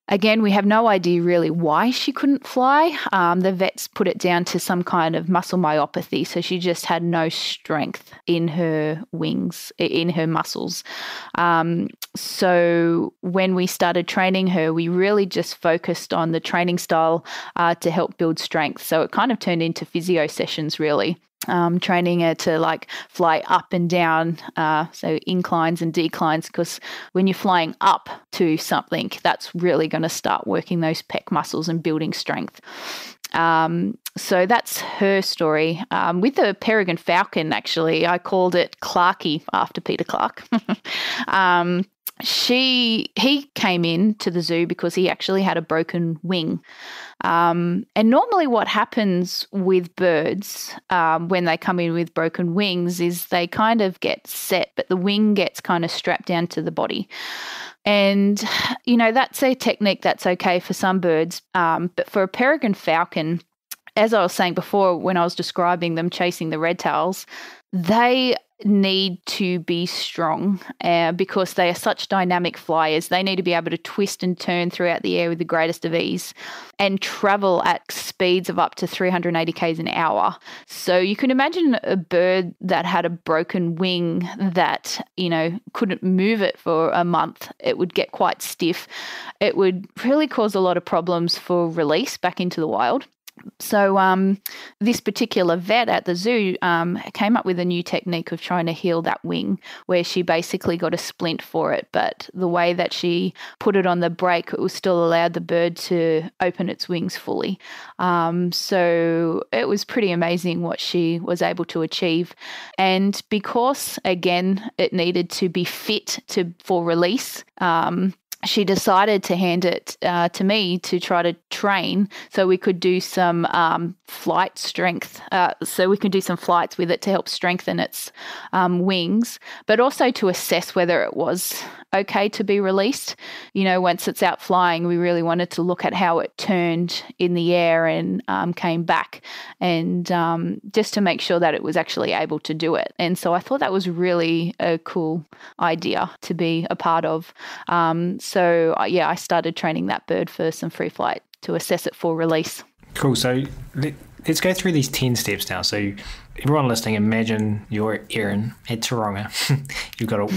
Again, we have no idea really why she couldn't fly. The vets put it down to some kind of muscle myopathy, so she just had no strength in her wings, in her muscles. So when we started training her, we really just focused on the training style to help build strength. So it kind of turned into physio sessions, really. Training her to fly up and down, so inclines and declines, because when you're flying up to something, that's really going to start working those pec muscles and building strength. So that's her story. With the peregrine falcon, actually, I called it Clarky after Peter Clark. He came in to the zoo because he actually had a broken wing. And normally what happens with birds when they come in with broken wings is they kind of get set, but the wing gets kind of strapped down to the body. And, that's a technique that's okay for some birds. But for a peregrine falcon, as I was saying before when I was describing them chasing the red tails, they need to be strong because they are such dynamic flyers. They need to be able to twist and turn throughout the air with the greatest of ease and travel at speeds of up to 380 k's an hour. So you can imagine a bird that had a broken wing that, couldn't move it for a month. It would get quite stiff. It would really cause a lot of problems for release back into the wild. So this particular vet at the zoo came up with a new technique of trying to heal that wing, where she basically got a splint for it. But the way that she put it on the break, it was still allowed the bird to open its wings fully. So it was pretty amazing what she was able to achieve. And because, again, it needed to be fit for release, she decided to hand it to me to try to train so we could do some flight strength. So we can do some flights with it to help strengthen its wings, but also to assess whether it was okay to be released. Once it's out flying, we really wanted to look at how it turned in the air and came back, and just to make sure that it was actually able to do it. And so I thought that was really a cool idea to be a part of. So I started training that bird for some free flight to assess it for release. Cool. So let's go through these 10 steps now. So everyone listening, imagine you're Erin at Taronga. You've got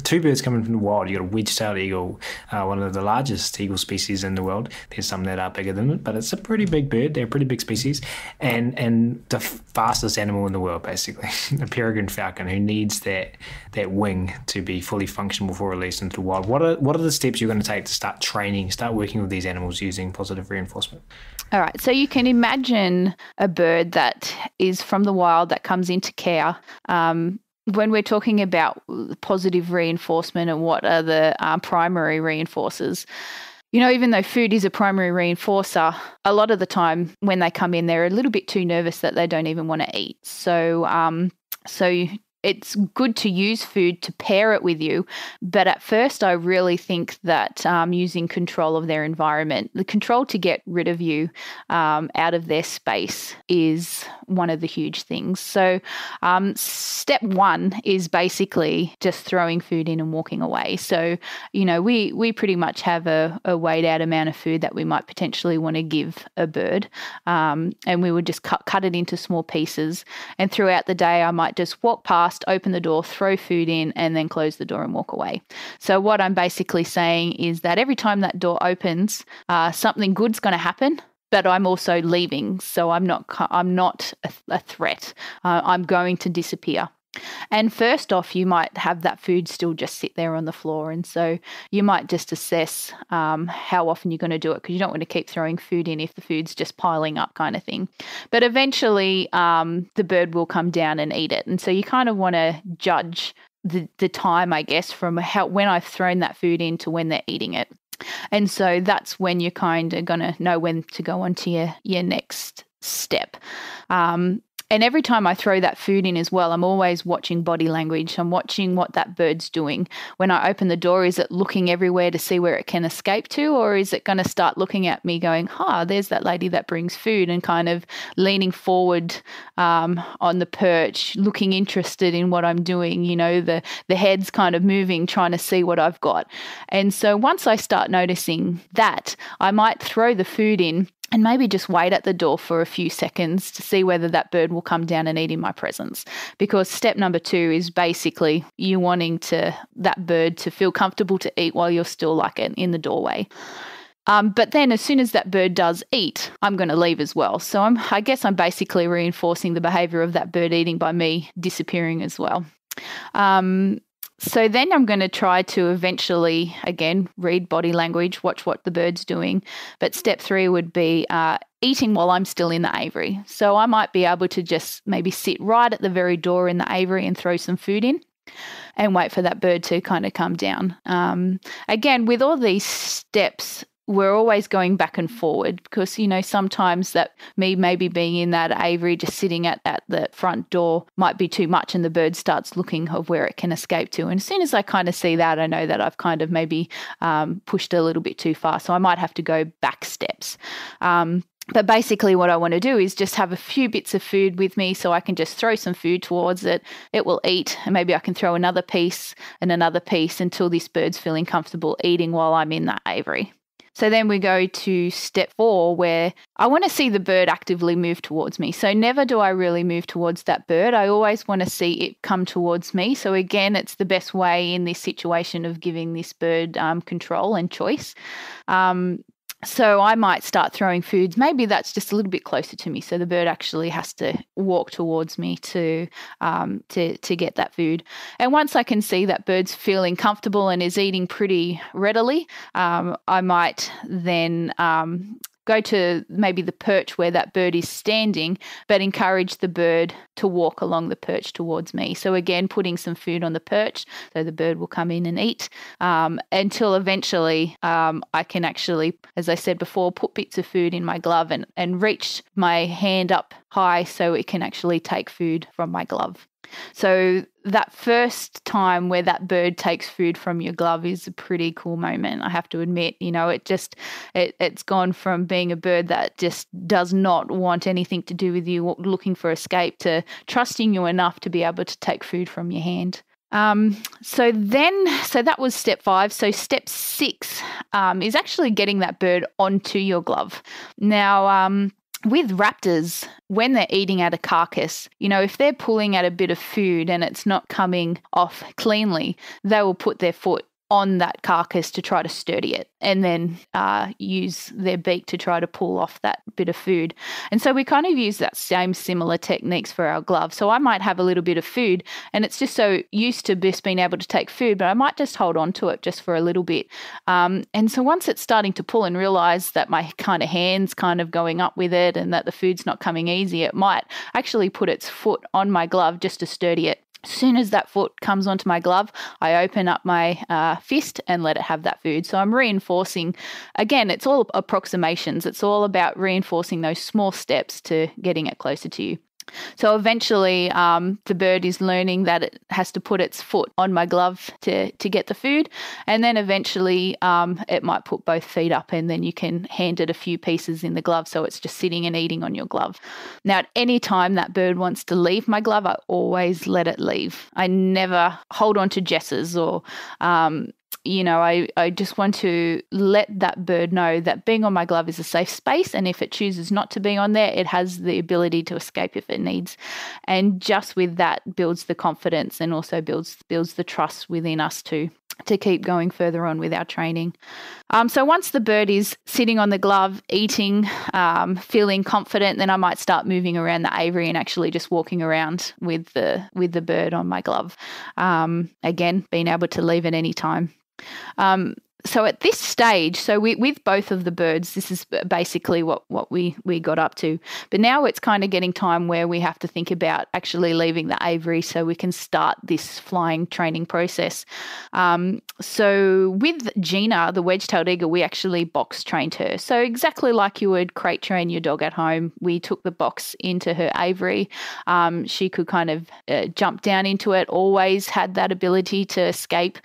two birds coming from the wild. You've got a wedge-tailed eagle, one of the largest eagle species in the world. There's some that are bigger than it, but it's a pretty big bird. They're a pretty big species. And the fastest animal in the world, basically, a peregrine falcon who needs that wing to be fully functional before release into the wild. What are the steps you're going to take to start working with these animals using positive reinforcement? All right, so you can imagine a bird that is from the wild that comes into care. When we're talking about positive reinforcement and what are the primary reinforcers, even though food is a primary reinforcer, a lot of the time when they come in, they're a little bit too nervous that they don't even want to eat. So it's good to use food to pair it with you. But at first, I really think that using control of their environment, the control to get rid of you out of their space is one of the huge things. So step one is basically just throwing food in and walking away. So, we pretty much have a weighed out amount of food that we might potentially want to give a bird. And we would just cut it into small pieces. And throughout the day, I might just walk past, open the door, throw food in, and then close the door and walk away. So what I'm basically saying is that every time that door opens, something good's going to happen, but I'm also leaving. So I'm not a threat. I'm going to disappear. And first off, you might have that food still just sit there on the floor. And so you might just assess how often you're going to do it, because you don't want to keep throwing food in if the food's just piling up kind of thing. But eventually the bird will come down and eat it. And so you kind of want to judge the time, I guess, from when I've thrown that food in to when they're eating it. And so that's when you're kind of going to know when to go on to your next step. And every time I throw that food in as well, I'm always watching body language. I'm watching what that bird's doing. When I open the door, is it looking everywhere to see where it can escape to? Or is it going to start looking at me going, there's that lady that brings food, and kind of leaning forward on the perch, looking interested in what I'm doing. The head's kind of moving, trying to see what I've got. And so once I start noticing that, I might throw the food in and maybe just wait at the door for a few seconds to see whether that bird will come down and eat in my presence. Because step number 2 is basically you wanting that bird to feel comfortable to eat while you're still in the doorway. But then as soon as that bird does eat, I'm going to leave as well. So I guess I'm basically reinforcing the behavior of that bird eating by me disappearing as well. So then I'm going to try to eventually, again, read body language, watch what the bird's doing. But step 3 would be eating while I'm still in the aviary. So I might be able to just maybe sit right at the very door in the aviary and throw some food in and wait for that bird to kind of come down. Again, with all these steps, we're always going back and forward because, sometimes that me maybe being in that aviary, just sitting at the front door might be too much, and the bird starts looking of where it can escape to. And as soon as I kind of see that, I know that I've kind of maybe pushed a little bit too far. So I might have to go back steps. But basically what I want to do is just have a few bits of food with me so I can just throw some food towards it. It will eat, and maybe I can throw another piece and another piece until this bird's feeling comfortable eating while I'm in that aviary. So then we go to step 4, where I want to see the bird actively move towards me. So never do I really move towards that bird. I always want to see it come towards me. So again, it's the best way in this situation of giving this bird control and choice. So I might start throwing foods. Maybe that's just a little bit closer to me. So the bird actually has to walk towards me to get that food. And once I can see that bird's feeling comfortable and is eating pretty readily, I might then go to maybe the perch where that bird is standing, but encourage the bird to walk along the perch towards me. So again, putting some food on the perch so the bird will come in and eat, until eventually I can actually, as I said before, put bits of food in my glove and reach my hand up high so it can actually take food from my glove. So that first time where that bird takes food from your glove is a pretty cool moment, I have to admit. It's gone from being a bird that just does not want anything to do with you, looking for escape, to trusting you enough to be able to take food from your hand. So that was step 5. So step 6 is actually getting that bird onto your glove. Now, with raptors, when they're eating at a carcass, if they're pulling at a bit of food and it's not coming off cleanly, they will put their foot on that carcass to try to sturdy it and then use their beak to try to pull off that bit of food. And so we kind of use that same similar techniques for our glove. So I might have a little bit of food and it's just so used to just being able to take food, but I might just hold on to it just for a little bit. And so once it's starting to pull and realize that my kind of hand's kind of going up with it and that the food's not coming easy, it might actually put its foot on my glove just to sturdy it. As soon as that foot comes onto my glove, I open up my fist and let it have that food. So I'm reinforcing. Again, it's all approximations. It's all about reinforcing those small steps to getting it closer to you. So eventually the bird is learning that it has to put its foot on my glove to get the food. And then eventually it might put both feet up and then you can hand it a few pieces in the glove so it's just sitting and eating on your glove. Now, at any time that bird wants to leave my glove, I always let it leave. I never hold on to jesses or I just want to let that bird know that being on my glove is a safe space, and if it chooses not to be on there, it has the ability to escape if it needs. And just with that builds the confidence and also builds the trust within us to keep going further on with our training. So once the bird is sitting on the glove, eating, feeling confident, then I might start moving around the aviary and actually just walking around with the bird on my glove. Again, being able to leave at any time. So at this stage, with both of the birds, this is basically what we got up to. But now it's kind of getting time where we have to think about actually leaving the aviary so we can start this flying training process. So with Gina, the wedge-tailed eagle, we actually box trained her. So exactly like you would crate train your dog at home, we took the box into her aviary. She could kind of jump down into it, always had that ability to escape.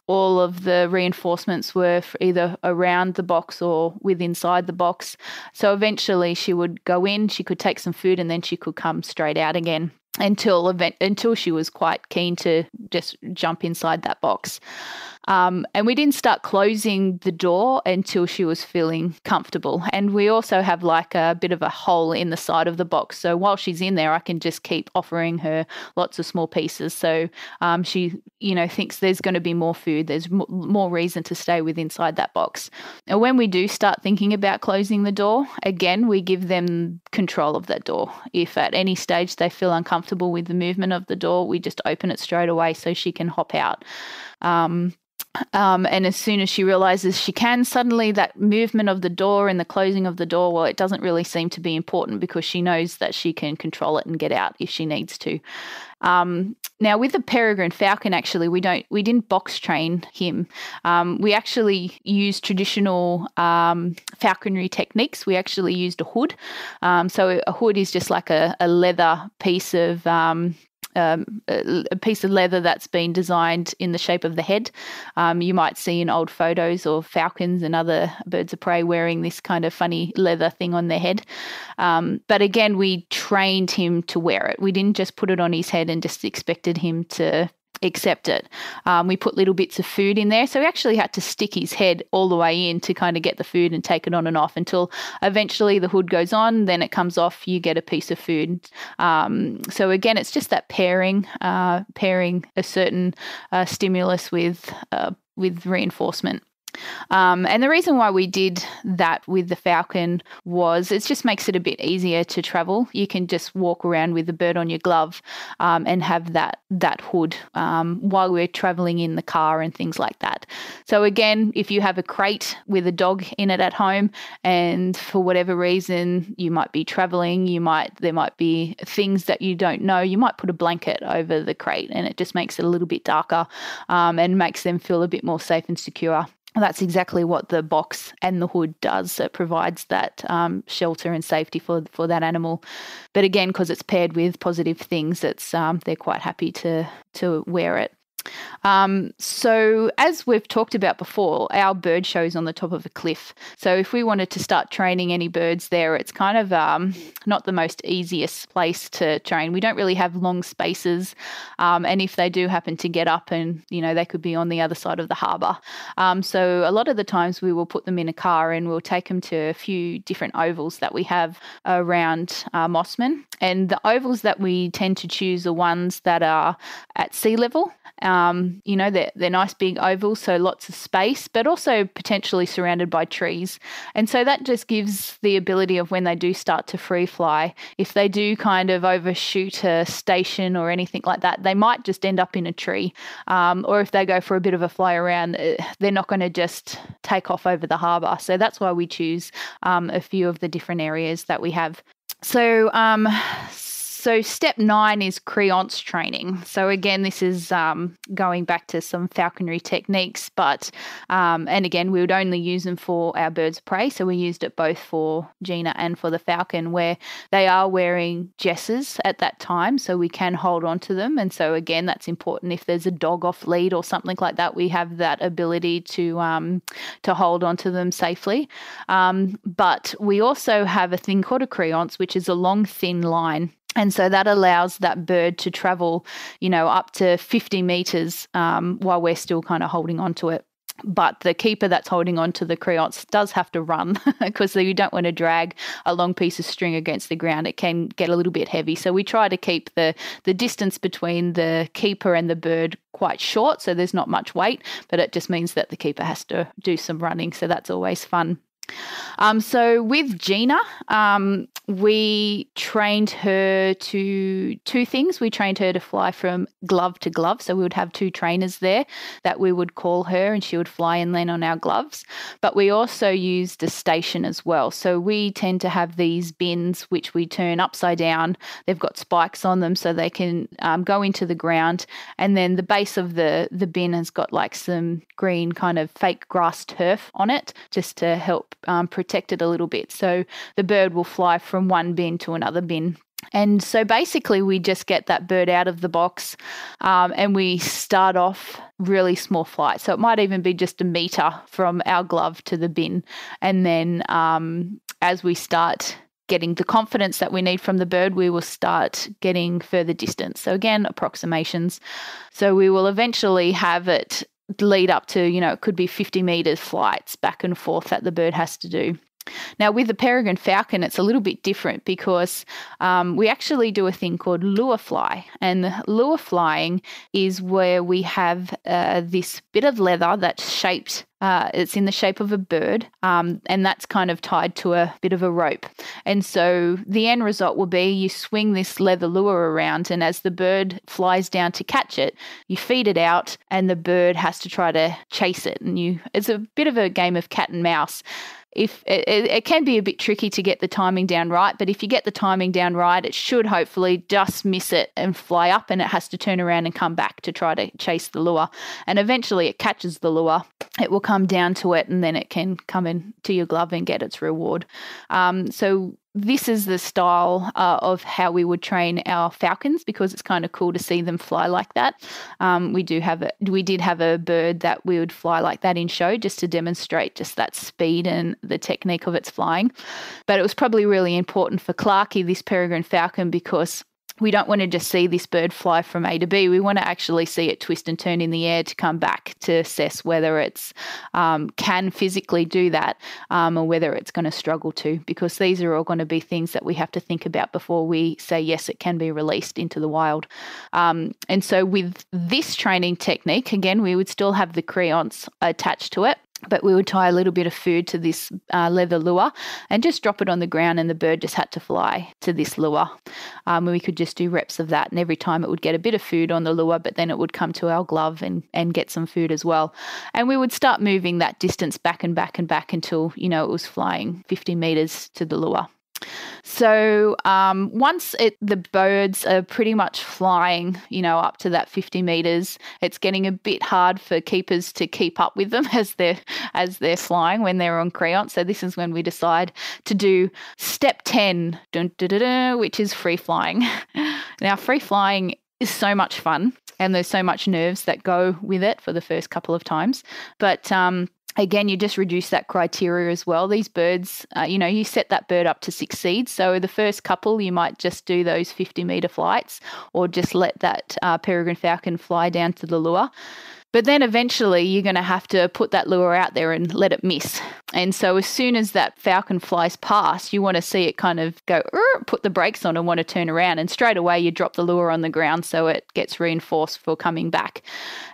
All of the reinforcements were either around the box or inside the box. So eventually she would go in, she could take some food, and then she could come straight out again until she was quite keen to just jump inside that box. And we didn't start closing the door until she was feeling comfortable. And we also have like a bit of a hole in the side of the box. So while she's in there, I can just keep offering her lots of small pieces. So she, thinks there's going to be more food. There's more reason to stay inside that box. And when we do start thinking about closing the door, again, we give them control of that door. If at any stage they feel uncomfortable with the movement of the door, we just open it straight away so she can hop out. And as soon as she realizes she can, suddenly that movement of the door and the closing of the door, well, it doesn't really seem to be important because she knows that she can control it and get out if she needs to. Now, with the peregrine falcon, actually, we didn't box train him. We actually used traditional falconry techniques. We actually used a hood. So a hood is just like a leather piece of a piece of leather that's been designed in the shape of the head. You might see in old photos of falcons and other birds of prey wearing this kind of funny leather thing on their head. But again, we trained him to wear it. We didn't just put it on his head and just expected him to accept it. We put little bits of food in there. So we actually had to stick his head all the way in to kind of get the food and take it on and off until eventually the hood goes on, then it comes off, you get a piece of food. So again, it's just that pairing a certain stimulus with reinforcement. And the reason why we did that with the falcon was it just makes it a bit easier to travel. You can just walk around with the bird on your glove and have that hood while we're traveling in the car and things like that. So again, if you have a crate with a dog in it at home and for whatever reason you might be traveling, there might be things that you don't know, you might put a blanket over the crate and it just makes it a little bit darker and makes them feel a bit more safe and secure. That's exactly what the box and the hood does. It provides that shelter and safety for that animal. But again, because it's paired with positive things, they're quite happy to wear it. So as we've talked about before, our bird show's on the top of a cliff. So if we wanted to start training any birds there, it's kind of not the most easiest place to train. We don't really have long spaces. And if they do happen to get up and, they could be on the other side of the harbour. So a lot of the times we will put them in a car and we'll take them to a few different ovals that we have around Mossman. And the ovals that we tend to choose are ones that are at sea level. They're nice big ovals, so lots of space, but also potentially surrounded by trees. And so that just gives the ability of when they do start to free fly, if they do kind of overshoot a station or anything like that, they might just end up in a tree. Or if they go for a bit of a fly around, they're not going to just take off over the harbour. So that's why we choose a few of the different areas that we have. So step 9 is creance training. So again, this is going back to some falconry techniques, but and again, we would only use them for our birds of prey. So we used it both for Gina and for the falcon, where they are wearing jesses at that time, so we can hold on to them. And so again, that's important. If there's a dog off lead or something like that, we have that ability to hold on to them safely. But we also have a thing called a creance, which is a long, thin line. And so that allows that bird to travel, up to 50 metres while we're still kind of holding on to it. But the keeper that's holding on to the creance does have to run because you don't want to drag a long piece of string against the ground. It can get a little bit heavy. So we try to keep the distance between the keeper and the bird quite short, so there's not much weight, but it just means that the keeper has to do some running. So that's always fun. So with Gina, we trained her to two things. We trained her to fly from glove to glove. So we would have 2 trainers there that we would call her and she would fly and land on our gloves. But we also used a station as well. So we tend to have these bins which we turn upside down. They've got spikes on them so they can go into the ground. And then the base of the bin has got like some green kind of fake grass turf on it just to help protect it a little bit. So the bird will fly from one bin to another bin. And so basically we just get that bird out of the box and we start off really small flights. So it might even be just a metre from our glove to the bin. And then as we start getting the confidence that we need from the bird, we will start getting further distance. So again, approximations. So we will eventually have it lead up to, it could be 50 metre flights back and forth that the bird has to do. Now, with the peregrine falcon, it's a little bit different because we actually do a thing called lure fly. And lure flying is where we have this bit of leather that's shaped it's in the shape of a bird, and that's kind of tied to a bit of a rope. And so the end result will be you swing this leather lure around, and as the bird flies down to catch it, you feed it out, and the bird has to try to chase it. And it's a bit of a game of cat and mouse. If it can be a bit tricky to get the timing down right, but if you get the timing down right, it should hopefully just miss it and fly up, and it has to turn around and come back to try to chase the lure. And eventually it catches the lure. It will come down to it, and then it can come into your glove and get its reward. So this is the style of how we would train our falcons, because it's kind of cool to see them fly like that. We did have a bird that we would fly like that in show just to demonstrate just that speed and the technique of its flying. But it was probably really important for Clarky, this peregrine falcon, because we don't want to just see this bird fly from A to B. We want to actually see it twist and turn in the air to come back to assess whether it's can physically do that or whether it's going to struggle to, because these are all going to be things that we have to think about before we say, yes, it can be released into the wild. And so with this training technique, again, we would still have the creance attached to it. But we would tie a little bit of food to this leather lure and just drop it on the ground, and the bird just had to fly to this lure. We could just do reps of that, and every time it would get a bit of food on the lure, but then it would come to our glove and get some food as well. And we would start moving that distance back and back and back until, it was flying 50 metres to the lure. So once the birds are pretty much flying, up to that 50 metres, it's getting a bit hard for keepers to keep up with them as they're flying when they're on creance. So this is when we decide to do step 10, which is free flying. Now, free flying is so much fun, and there's so much nerves that go with it for the first couple of times. But again, you just reduce that criteria as well. These birds, you set that bird up to succeed. So the first couple, you might just do those 50-metre flights or just let that peregrine falcon fly down to the lure. But then eventually you're going to have to put that lure out there and let it miss. And so as soon as that falcon flies past, you want to see it kind of go, put the brakes on and want to turn around. And straight away you drop the lure on the ground so it gets reinforced for coming back.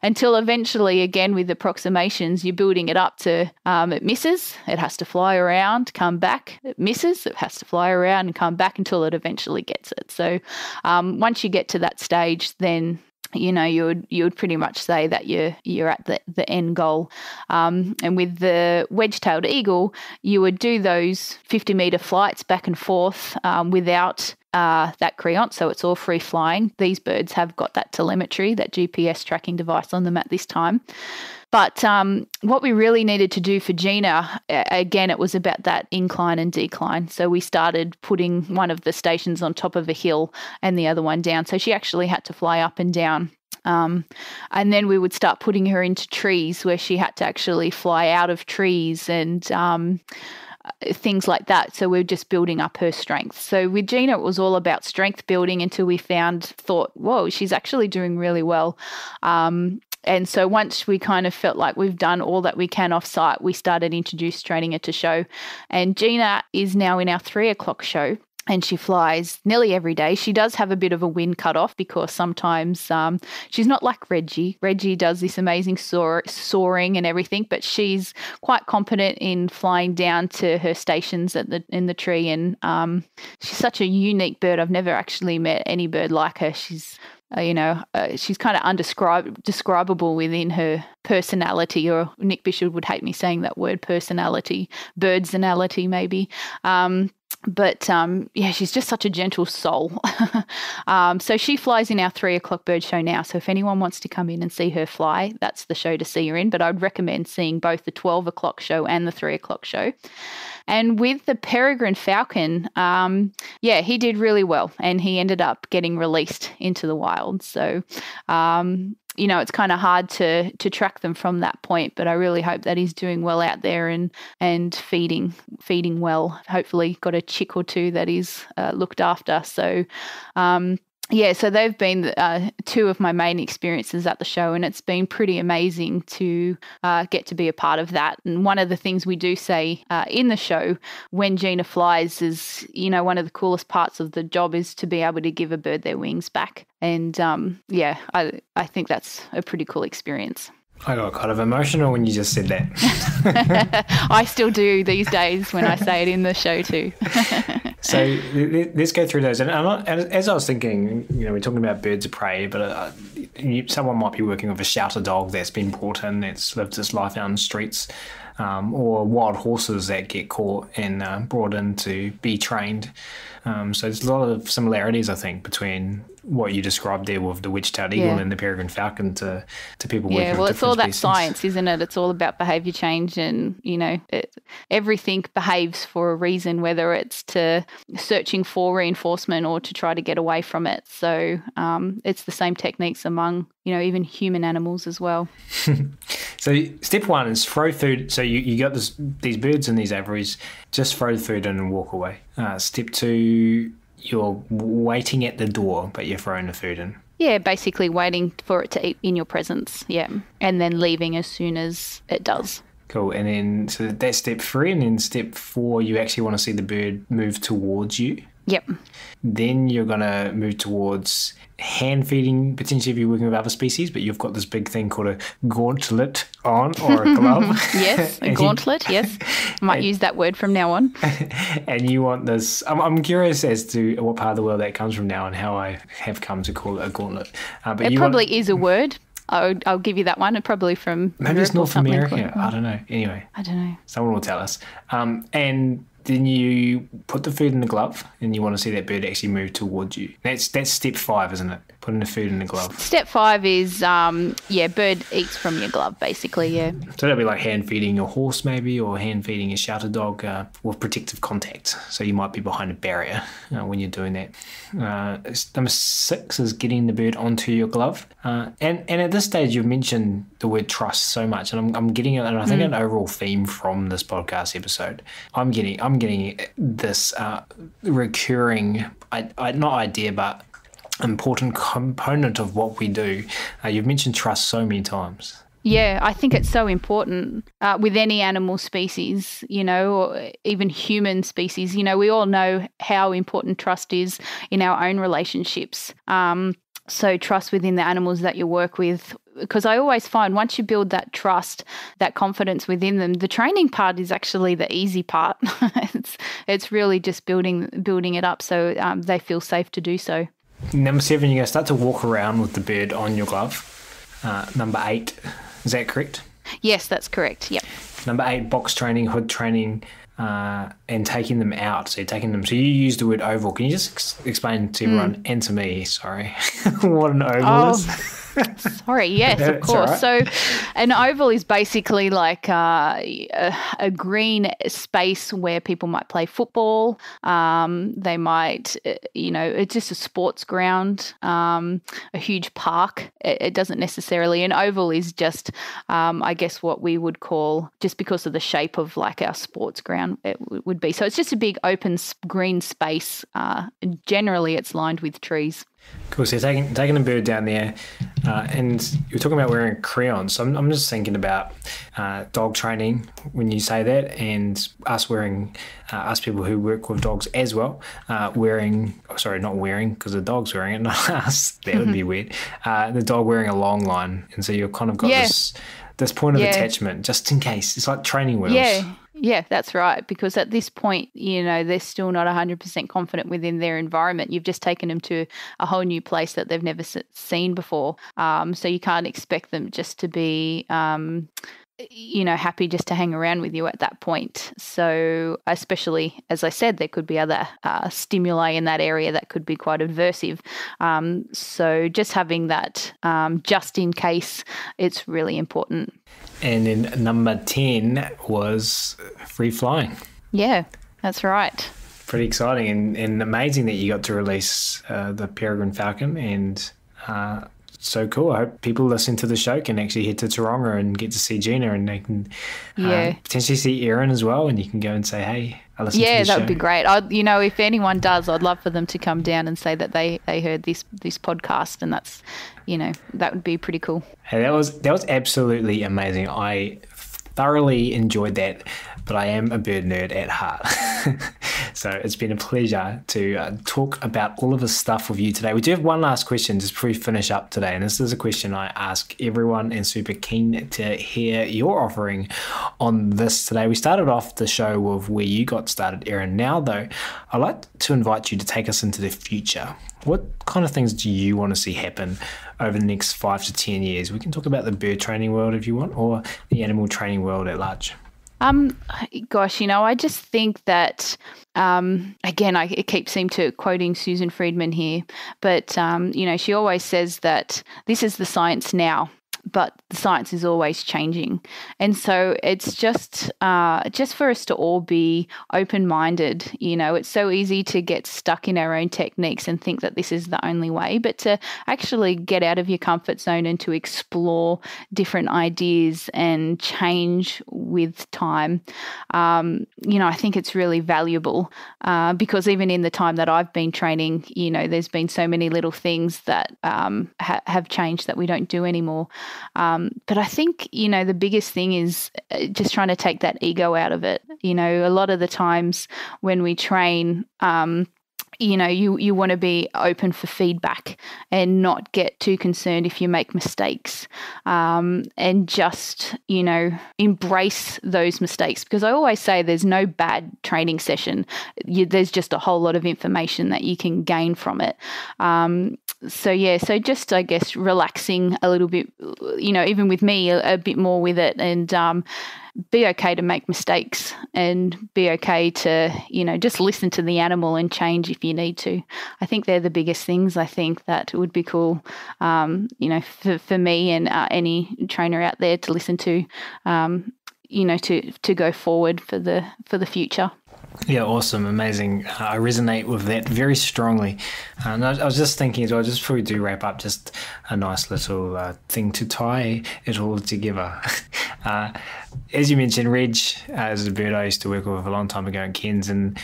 Until eventually, again, with approximations, you're building it up to it misses, it has to fly around, come back, it misses, it has to fly around and come back until it eventually gets it. So once you get to that stage, then you would pretty much say that you're at the end goal. And with the wedge-tailed eagle, you would do those 50-metre flights back and forth without that creance, so it's all free flying. These birds have got that telemetry, that GPS tracking device on them at this time. But what we really needed to do for Gina, again, it was about that incline and decline. So we started putting one of the stations on top of a hill and the other one down. So she actually had to fly up and down. And then we would start putting her into trees where she had to actually fly out of trees and things like that. So we're just building up her strength. So with Gina, it was all about strength building until we thought, whoa, she's actually doing really well. And so once we kind of felt like we've done all that we can off-site, we started training her to show. And Gina is now in our 3 o'clock show, and she flies nearly every day. She does have a bit of a wind cut off because sometimes she's not like Reggie. Reggie does this amazing soaring and everything, but she's quite competent in flying down to her stations in the tree. And she's such a unique bird. I've never actually met any bird like her. She's she's kind of undescribable within her personality, or Nick Bishop would hate me saying that word, personality, birdsenality maybe. But she's just such a gentle soul. So she flies in our 3 o'clock bird show now. So if anyone wants to come in and see her fly, that's the show to see her in. But I'd recommend seeing both the 12 o'clock show and the 3 o'clock show. And with the peregrine falcon, he did really well, and he ended up getting released into the wild. So, it's kind of hard to track them from that point, but I really hope that he's doing well out there and feeding well. Hopefully got a chick or two that he's looked after. So, so they've been two of my main experiences at the show, and it's been pretty amazing to get to be a part of that. And one of the things we do say in the show when Gina flies is, one of the coolest parts of the job is to be able to give a bird their wings back. And I think that's a pretty cool experience. I got kind of emotional when you just said that. I still do these days when I say it in the show too. So let's go through those. And as I was thinking, we're talking about birds of prey, but someone might be working with a shouter dog that's been brought in, that's lived its life out on the streets, or wild horses that get caught and brought in to be trained. So there's a lot of similarities, I think, between what you described there with the wedge-tailed eagle and the peregrine falcon to people working with different species. Yeah, well, it's all that science, isn't it? It's all about behaviour change, and, everything behaves for a reason, whether it's to searching for reinforcement or to try to get away from it. So it's the same techniques among, even human animals as well. So step one is throw food. So you got these birds and these aviaries, just throw the food in and walk away. Step two, you're waiting at the door, but you're throwing the food in. Yeah, basically waiting for it to eat in your presence, and then leaving as soon as it does. Cool. And then, so that's step three, and then step four, you actually want to see the bird move towards you. Yep. Then you're going to move towards hand feeding, potentially if you're working with other species, but you've got this big thing called a gauntlet on, or a glove. Yes, a gauntlet, yes. I might use that word from now on. And you want this, I'm curious as to what part of the world that comes from now and how I have come to call it a gauntlet. But it probably is a word. I'll give you that one. It probably from maybe Europe it's North America. Like I don't know. Anyway, I don't know. Someone will tell us. And then you put the food in the glove, and you want to see that bird actually move towards you. That's step 5, isn't it? Putting the food in the glove. Step 5 is bird eats from your glove, basically. Yeah. So that'd be like hand feeding your horse, maybe, or hand feeding a shelter dog with protective contact. So you might be behind a barrier when you're doing that. Number 6 is getting the bird onto your glove. And at this stage, you've mentioned the word trust so much, and I'm getting it, and I think an overall theme from this podcast episode. I'm getting this recurring, not idea, but important component of what we do. You've mentioned trust so many times. Yeah, I think it's so important with any animal species, or even human species. We all know how important trust is in our own relationships. So trust within the animals that you work with, because I always find once you build that trust, that confidence within them, the training part is actually the easy part. It's really just building it up so they feel safe to do so. Number 7, you're going to start to walk around with the bird on your glove. Number 8, is that correct? Yes, that's correct. Yep. Number 8, box training, hood training, and taking them out. So you use the word oval. Can you just explain to everyone and to me, sorry, what an oval is? Sorry, yes, of course. Right. So an oval is basically like a green space where people might play football. They might, it's just a sports ground, a huge park. It doesn't necessarily, an oval is just, I guess what we would call, just because of the shape of like our sports ground, it would be. So it's just a big open green space. Generally, it's lined with trees. Cool. So you're taking a bird down there, and you're talking about wearing crayons. So I'm just thinking about dog training when you say that, and us people who work with dogs as well, not wearing because the dog's wearing it, not us. That would be weird. The dog wearing a long line, and so you've kind of got this point of attachment just in case. It's like training wheels. Yeah, that's right. Because at this point, they're still not 100% confident within their environment. You've just taken them to a whole new place that they've never seen before. So you can't expect them just to be, happy just to hang around with you at that point. So especially, as I said, there could be other stimuli in that area that could be quite aversive. So just having that just in case, it's really important. And then number 10 was free flying. Yeah, that's right. Pretty exciting and amazing that you got to release the peregrine falcon, and so cool. I hope people listening to the show can actually head to Taronga and get to see Gina, and they can potentially see Erin as well, and you can go and say, hey, I listened to the show. Yeah, that would be great. If anyone does, I'd love for them to come down and say that they heard this podcast, and that's, that would be pretty cool. Hey, that was absolutely amazing. I thoroughly enjoyed that, but I am a bird nerd at heart. So it's been a pleasure to talk about all of this stuff with you today. We do have one last question just before we finish up today, and this is a question I ask everyone, and super keen to hear your offering on this today. We started off the show with where you got started, Erin. Now, though, I'd like to invite you to take us into the future. What kind of things do you want to see happen over the next 5 to 10 years? We can talk about the bird training world if you want, or the animal training world at large. I just think that, again, I keep quoting Susan Friedman here, but, she always says that this is the science now, but the science is always changing. And so it's just for us to all be open-minded. It's so easy to get stuck in our own techniques and think that this is the only way, but to actually get out of your comfort zone and to explore different ideas and change with time. I think it's really valuable because even in the time that I've been training, there's been so many little things that have changed that we don't do anymore. But I think, the biggest thing is just trying to take that ego out of it. A lot of the times when we train, you want to be open for feedback and not get too concerned if you make mistakes, and just, embrace those mistakes, because I always say there's no bad training session. There's just a whole lot of information that you can gain from it. So just, I guess, relaxing a little bit, even with me, a bit more with it, and be okay to make mistakes, and be okay to, just listen to the animal and change if you need to. I think they're the biggest things, I think, that would be cool, for me and any trainer out there to listen to, to go forward for the future. Yeah, awesome, amazing. I resonate with that very strongly. And I was just thinking as well, just before we do wrap up, just a nice little thing to tie it all together. As you mentioned, Reg is a bird I used to work with a long time ago in Cairns, and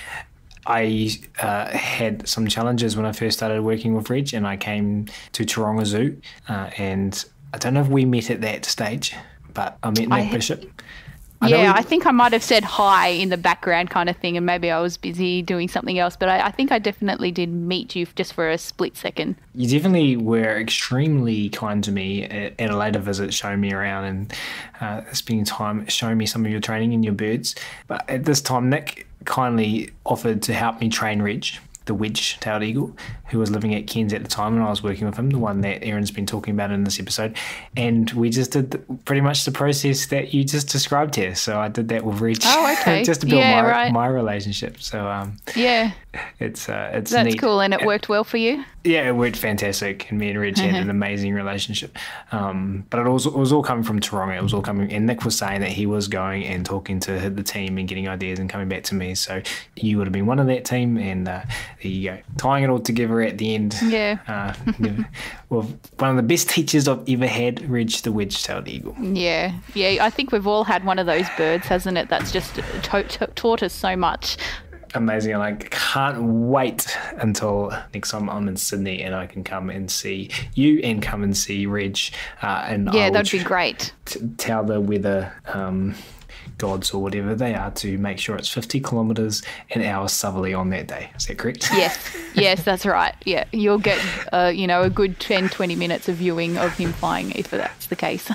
I had some challenges when I first started working with Reg, and I came to Taronga Zoo, and I don't know if we met at that stage, but I met Nick Bishop. I think I might have said hi in the background kind of thing, and maybe I was busy doing something else, but I think I definitely did meet you just for a split second. You definitely were extremely kind to me at a later visit, showing me around and spending time showing me some of your training and your birds. But at this time, Nick kindly offered to help me train Reg, the wedge-tailed eagle, who was living at Cairns at the time, and I was working with him, the one that Erin's been talking about in this episode. And we just did pretty much the process that you just described here. So I did that with Reg, just to build my relationship. So it's that's neat. Cool, and it worked well for you. Yeah, it worked fantastic, and me and Reg had an amazing relationship. But it was all coming from Taronga. It was all coming, and Nick was saying that he was going and talking to the team and getting ideas and coming back to me. So you would have been one of that team, and there you go, tying it all together at the end. Well, one of the best teachers I've ever had, Reg, the wedge-tailed eagle. Yeah. I think we've all had one of those birds, hasn't it? That's just taught us so much. Amazing. And I can't wait until next time I'm in Sydney and I can come and see you and come and see Reg. And that'd be great. Tell the weather gods or whatever they are to make sure it's 50 kilometres an hour southerly on that day. Is that correct? Yes, that's right. Yeah, you'll get a good 10-20 minutes of viewing of him flying if that's the case.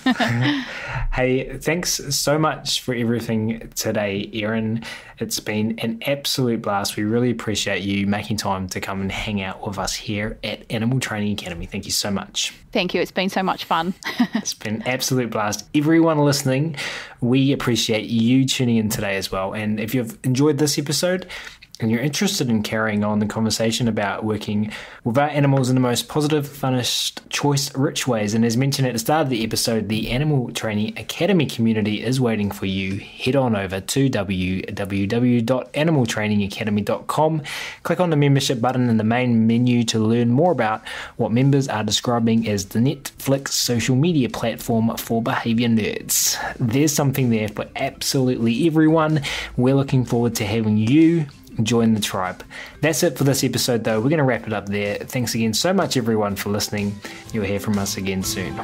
Hey, thanks so much for everything today, Erin. It's been an absolute blast. We really appreciate you making time to come and hang out with us here at Animal Training Academy. Thank you so much. Thank you. It's been so much fun. It's been an absolute blast. Everyone listening, we appreciate you tuning in today as well. And if you've enjoyed this episode and you're interested in carrying on the conversation about working with our animals in the most positive, funnest, choice-rich ways, and as mentioned at the start of the episode, the Animal Training Academy community is waiting for you. Head on over to www.animaltrainingacademy.com. Click on the membership button in the main menu to learn more about what members are describing as the Netflix social media platform for behaviour nerds. There's something there for absolutely everyone. We're looking forward to having you join the tribe. That's it for this episode, though. We're going to wrap it up there. Thanks again so much, everyone, for listening. You'll hear from us again soon.